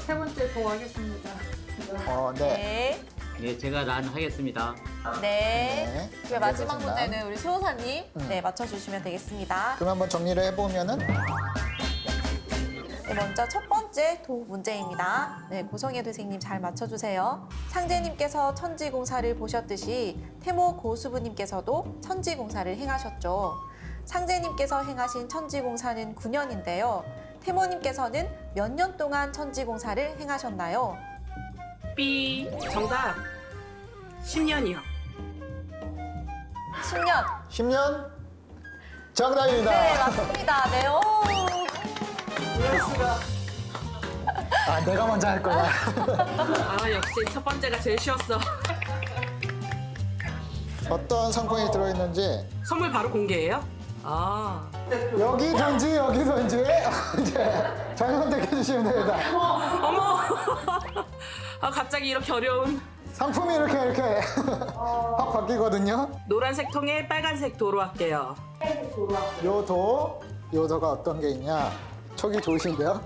세 번째 도 하겠습니다. 네. 네. 네, 제가 란 하겠습니다. 네. 그 마지막 알겠습니다. 문제는 우리 수호사님 네, 맞춰주시면 되겠습니다. 그럼 한번 정리를 해보면은 네, 먼저 첫 번째 도 문제입니다. 네, 고성혜 선생님 잘 맞춰주세요. 상제님께서 천지공사를 보셨듯이 태모 고수부님께서도 천지공사를 행하셨죠. 상제님께서 행하신 천지공사는 9년인데요. 태모님께서는 몇 년 동안 천지공사를 행하셨나요? B. 정답. 10년이요. 10년. 10년 정답입니다. 네, 맞습니다. 네, 오. 내가 먼저 할 거야. 역시 첫 번째가 제일 쉬웠어. 어떤 상품이 들어있는지 선물 바로 공개해요? 여기든지 이제 잘 선택해 주시면 됩니다. 어머. 갑자기 이렇게 어려운. 상품이 이렇게 확 바뀌거든요. 노란색 통에 빨간색 도로 할게요. 요도가 어떤 게 있냐? 촉이 좋으신데요?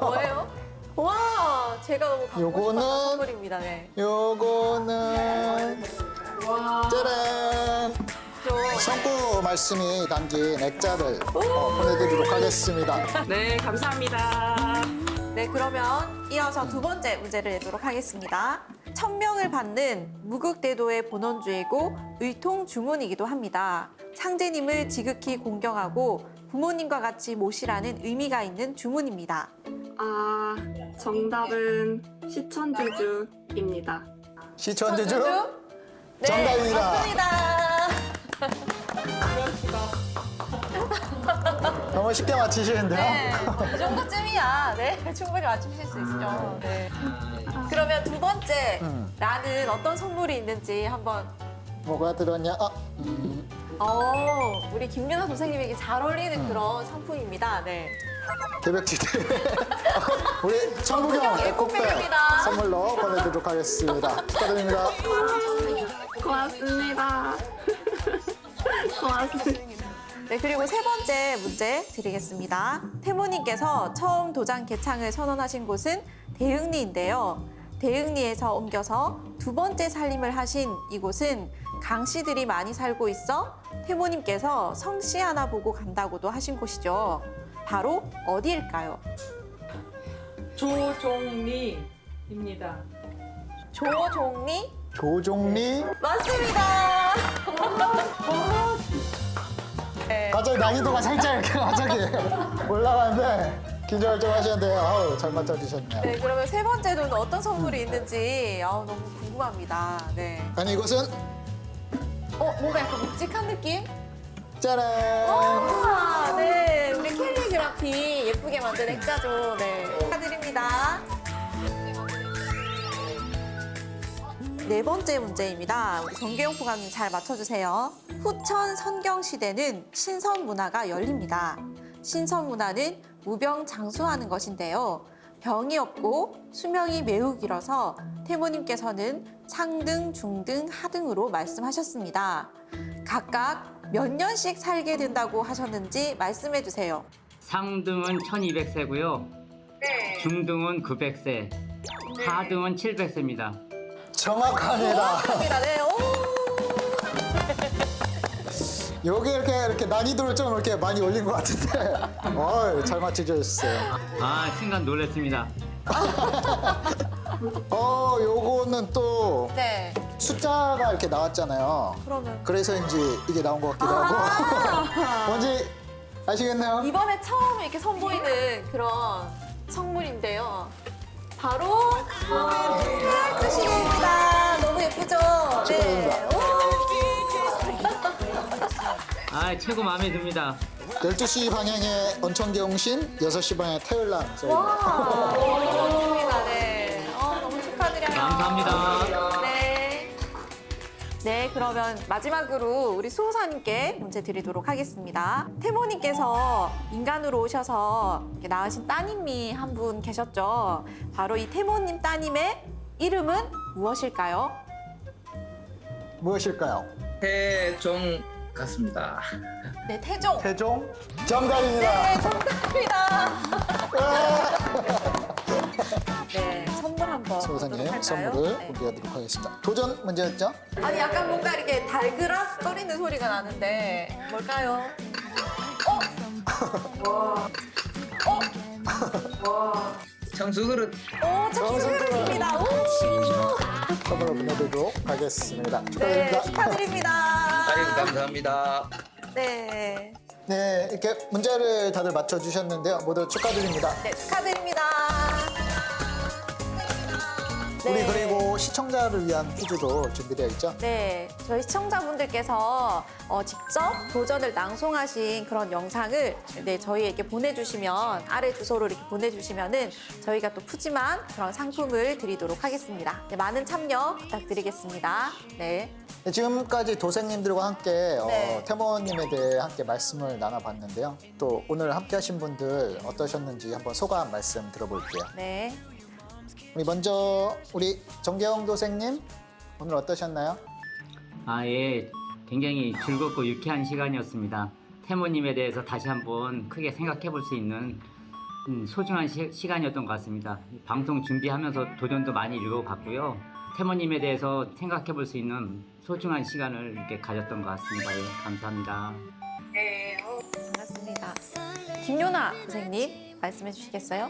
뭐예요? 와, 제가 너무 갖고 요거는- 싶었던 선물입니다. 네. 요거는 짜란! 성구 말씀이 담긴 액자를 보내드리도록 하겠습니다. 네, 감사합니다. 네, 그러면 이어서 두 번째 문제를 내도록 하겠습니다. 천명을 받는 무극대도의 본원주이고 의통주문이기도 합니다. 상제님을 지극히 공경하고 부모님과 같이 모시라는 의미가 있는 주문입니다. 정답은 시천주주입니다. 시천주주 네, 정답입니다. 맞습니다. 너무 쉽게 맞히시는데요? 네, 이 정도쯤이야. 네, 충분히 맞추실 수 있죠. 네. 그러면 두 번째 라는 어떤 선물이 있는지 한번. 뭐가 들었냐? 우리 김윤아 선생님에게 잘 어울리는 그런 상품입니다. 네. 개벽지대 우리 천부경 에코백 에코백입니다. 선물로 보내드리도록 하겠습니다. 축하드립니다. 고맙습니다. 고맙습니다. 네, 그리고 세 번째 문제 드리겠습니다. 태모님께서 처음 도장 개창을 선언하신 곳은 대흥리인데요. 대흥리에서 옮겨서 두 번째 살림을 하신 이곳은 강씨들이 많이 살고 있어 태모님께서 성씨 하나 보고 간다고도 하신 곳이죠. 바로 어디일까요? 조종리입니다. 조종리? 조종리. 맞습니다. 갑자기 난이도가 살짝 이렇게 갑자기 올라가는데 기절 좀 하셨는데 아우 잘 맞춰주셨네요. 네, 그러면 세 번째로는 어떤 선물이 있는지 너무 궁금합니다. 네. 아니 이것은 뭔가 약간 묵직한 느낌? 짜란. 아, 네, 우리 캘리그라피 예쁘게 만든 액자죠. 네, 축하드립니다. 네 번째 문제입니다. 우리 정계용 부감님 잘 맞춰주세요. 후천 선경 시대는 신선 문화가 열립니다. 신선 문화는 무병장수하는 것인데요. 병이 없고 수명이 매우 길어서 태모님께서는 상등, 중등, 하등으로 말씀하셨습니다. 각각 몇 년씩 살게 된다고 하셨는지 말씀해 주세요. 상등은 1200세고요. 중등은 900세. 하등은 700세입니다. 정확합니다. 맞습니다. 네, 오. 여기 이렇게 난이도를 좀 이렇게 많이 올린 것 같은데 잘 맞춰주셨어요. 순간 놀랐습니다. 요거는 또 네, 숫자가 이렇게 나왔잖아요. 그러면 그래서인지 이게 나온 것 같기도 하고 뭔지 아시겠나요? 이번에 처음 이렇게 선보이는 그런 성물인데요. 바로 뜻입니다. 너무 예쁘죠? 네. 최고 마음에 듭니다. 12시 방향에 언천경신, 6시 방향에 태율랑 써있네요. 와, 좋습니다. 네. 너무 축하드려요. 감사합니다. 네. 네, 그러면 마지막으로 우리 수호사님께 문제 드리도록 하겠습니다. 태모님께서 인간으로 오셔서 이렇게 낳으신 따님이 한 분 계셨죠. 바로 이 태모님 따님의 이름은 무엇일까요? 무엇일까요? 태종 같습니다. 네, 태종. 태종? 정답입니다. 네, 정답입니다. 네, 선물 한번 수호사님 보도록 할까요? 선물을 네. 공개하도록 하겠습니다. 도전 문제였죠? 아니, 약간 뭔가 이렇게 달그락 거리는 소리가 나는데 뭘까요? 청수그릇. 오, 청수그릇입니다. 오! 선물을 보내드리도록 하겠습니다. 네, 축하드립니다. 축하드립니다. 아이고 감사합니다. 네, 네, 이렇게 문제를 다들 맞춰주셨는데요. 모두 축하드립니다. 네, 축하드립니다. 우리 네. 그리고 시청자를 위한 퀴즈도 준비되어 있죠? 네, 저희 시청자분들께서 직접 도전을 낭송하신 그런 영상을 저희에게 보내주시면 아래 주소로 이렇게 보내주시면은 저희가 또 푸짐한 그런 상품을 드리도록 하겠습니다. 네, 많은 참여 부탁드리겠습니다. 네. 네, 지금까지 도생님들과 함께 네. 태모님에 대해 함께 말씀을 나눠봤는데요. 또 오늘 함께 하신 분들 어떠셨는지 한번 소감 말씀 들어볼게요. 네. 우리 먼저 우리 정계영 도생님 오늘 어떠셨나요? 굉장히 즐겁고 유쾌한 시간이었습니다. 태모님에 대해서 다시 한번 크게 생각해 볼 수 있는 소중한 시간이었던 것 같습니다. 방송 준비하면서 도전도 많이 읽어봤고요. 태모님에 대해서 생각해 볼 수 있는 소중한 시간을 이렇게 가졌던 것 같습니다. 감사합니다. 네, 반갑습니다. 김요나 선생님 말씀해 주시겠어요?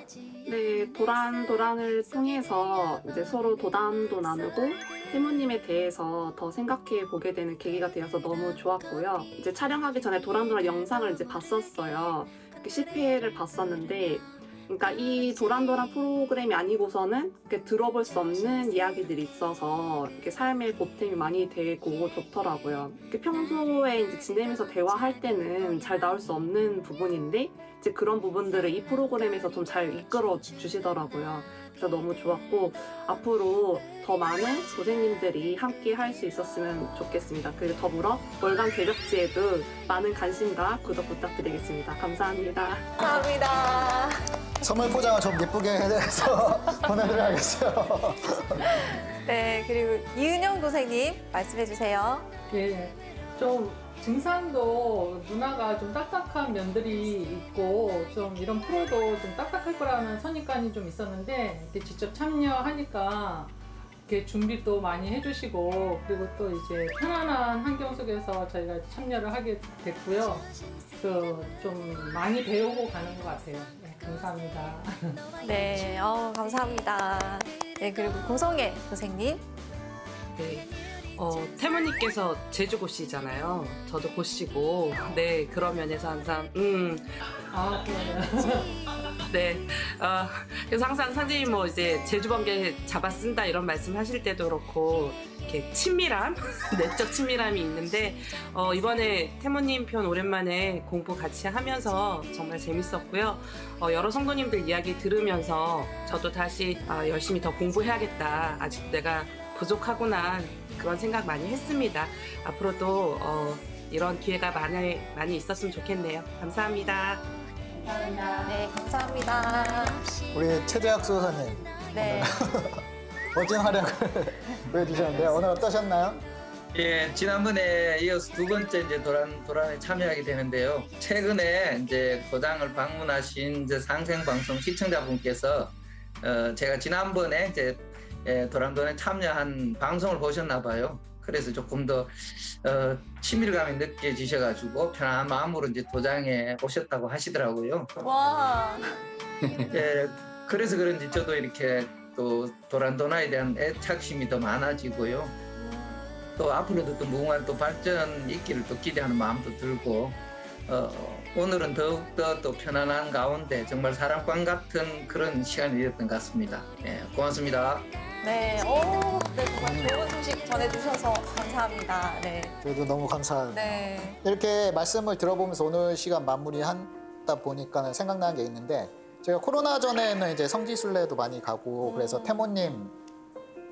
네, 도란도란을 통해서 이제 서로 도담도 나누고 태모님에 대해서 더 생각해 보게 되는 계기가 되어서 너무 좋았고요. 이제 촬영하기 전에 도란도란 영상을 이제 봤었어요. 10회를 봤었는데, 그러니까 이 도란도란 프로그램이 아니고서는 이렇게 들어볼 수 없는 이야기들이 있어서 이렇게 삶의 보탬이 많이 되고 좋더라고요. 이렇게 평소에 이제 지내면서 대화할 때는 잘 나올 수 없는 부분인데 이제 그런 부분들을 이 프로그램에서 좀 잘 이끌어 주시더라고요. 그래서 너무 좋았고 앞으로 더 많은 도생님들이 함께 할 수 있었으면 좋겠습니다. 그리고 더불어 월간 개벽지에도 많은 관심과 구독 부탁드리겠습니다. 감사합니다. 감사합니다. 선물 포장을 좀 예쁘게 해서 보내드려야겠어요. 네, 그리고 이은영 도생님 말씀해 주세요. 예, 좀 증산도 누나가 좀 딱딱한 면들이 있고 좀 이런 프로도 좀 딱딱할 거라는 선입관이 좀 있었는데 이렇게 직접 참여하니까 이렇게 준비도 많이 해주시고 그리고 또 이제 편안한 환경 속에서 저희가 참여를 하게 됐고요. 그 좀 많이 배우고 가는 것 같아요. 네, 감사합니다. 네, 감사합니다. 네, 그리고 고성애 도생님. 네. 태모님께서 제주 고씨잖아요. 저도 고씨고, 네, 그런 면에서 항상, 아, 그러네요. 네. 그래서 항상 선생님 뭐 이제 제주 번개 잡아 쓴다 이런 말씀 하실 때도 그렇고, 이렇게 친밀함, 내적 친밀함이 있는데, 이번에 태모님 편 오랜만에 공부 같이 하면서 정말 재밌었고요. 여러 성도님들 이야기 들으면서 저도 다시 열심히 더 공부해야겠다. 아직 내가 부족하구나. 그런 생각 많이 했습니다. 앞으로도 이런 기회가 많이 있었으면 좋겠네요. 감사합니다. 네, 감사합니다. 우리 최재학 수호사님 네. 멋진 활약을 보여주셨는데요. 오늘 어떠셨나요? 예, 지난번에 이어서 두 번째 이제 도란에 참여하게 되는데요. 최근에 이제 고장을 방문하신 이제 상생방송 시청자분께서 제가 지난번에 이제 도란도란에 참여한 방송을 보셨나 봐요. 그래서 조금 더 친밀감이 느껴지셔가지고 편안한 마음으로 이제 도장에 오셨다고 하시더라고요. 와. 예, 그래서 그런지 저도 이렇게 또 도란도란에 대한 애착심이 더 많아지고요. 또 앞으로도 또 무궁한 또 발전 있기를 또 기대하는 마음도 들고 오늘은 더욱더 또 편안한 가운데 정말 사랑방 같은 그런 시간이 되었던 것 같습니다. 예, 고맙습니다. 네, 네, 정말 좋은 소식 전해주셔서 감사합니다. 네. 저도 너무 감사합니다. 네. 이렇게 말씀을 들어보면서 오늘 시간 마무리하다 보니까 생각나는 게 있는데 제가 코로나 전에는 이제 성지순례도 많이 가고 그래서 태모님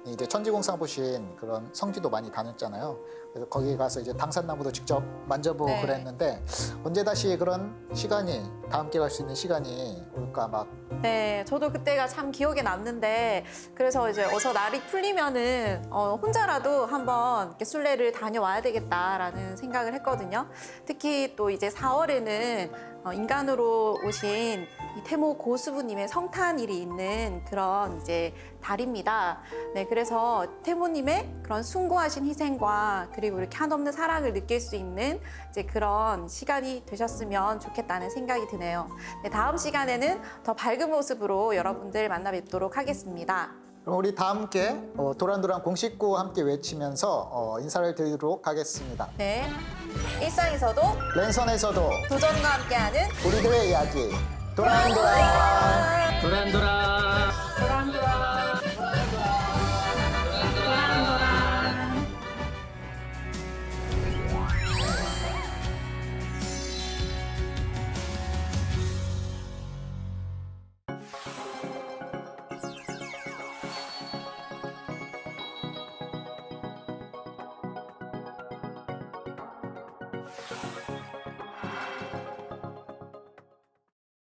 이제 천지공사 보신 그런 성지도 많이 다녔잖아요. 그래서 거기 가서 이제 당산나무도 직접 만져보고 네. 그랬는데 언제 다시 그런 시간이 다 함께 갈 수 있는 시간이 올까 막. 네, 저도 그때가 참 기억에 남는데 그래서 이제 어서 날이 풀리면은 혼자라도 한번 이렇게 순례를 다녀와야 되겠다라는 생각을 했거든요. 특히 또 이제 4월에는 인간으로 오신 이 태모 고수부님의 성탄일이 있는 그런 이제 달입니다. 네, 그래서 태모님의 그런 숭고하신 희생과 그리고 이렇게 한없는 사랑을 느낄 수 있는 이제 그런 시간이 되셨으면 좋겠다는 생각이 드네요. 네, 다음 시간에는 더 밝은 모습으로 여러분들 만나 뵙도록 하겠습니다. 그럼 우리 다 함께 도란도란 공식구 함께 외치면서 인사를 드리도록 하겠습니다. 네, 일상에서도 랜선에서도 도전과 함께하는 우리들의 이야기 도란도란. 도란도란.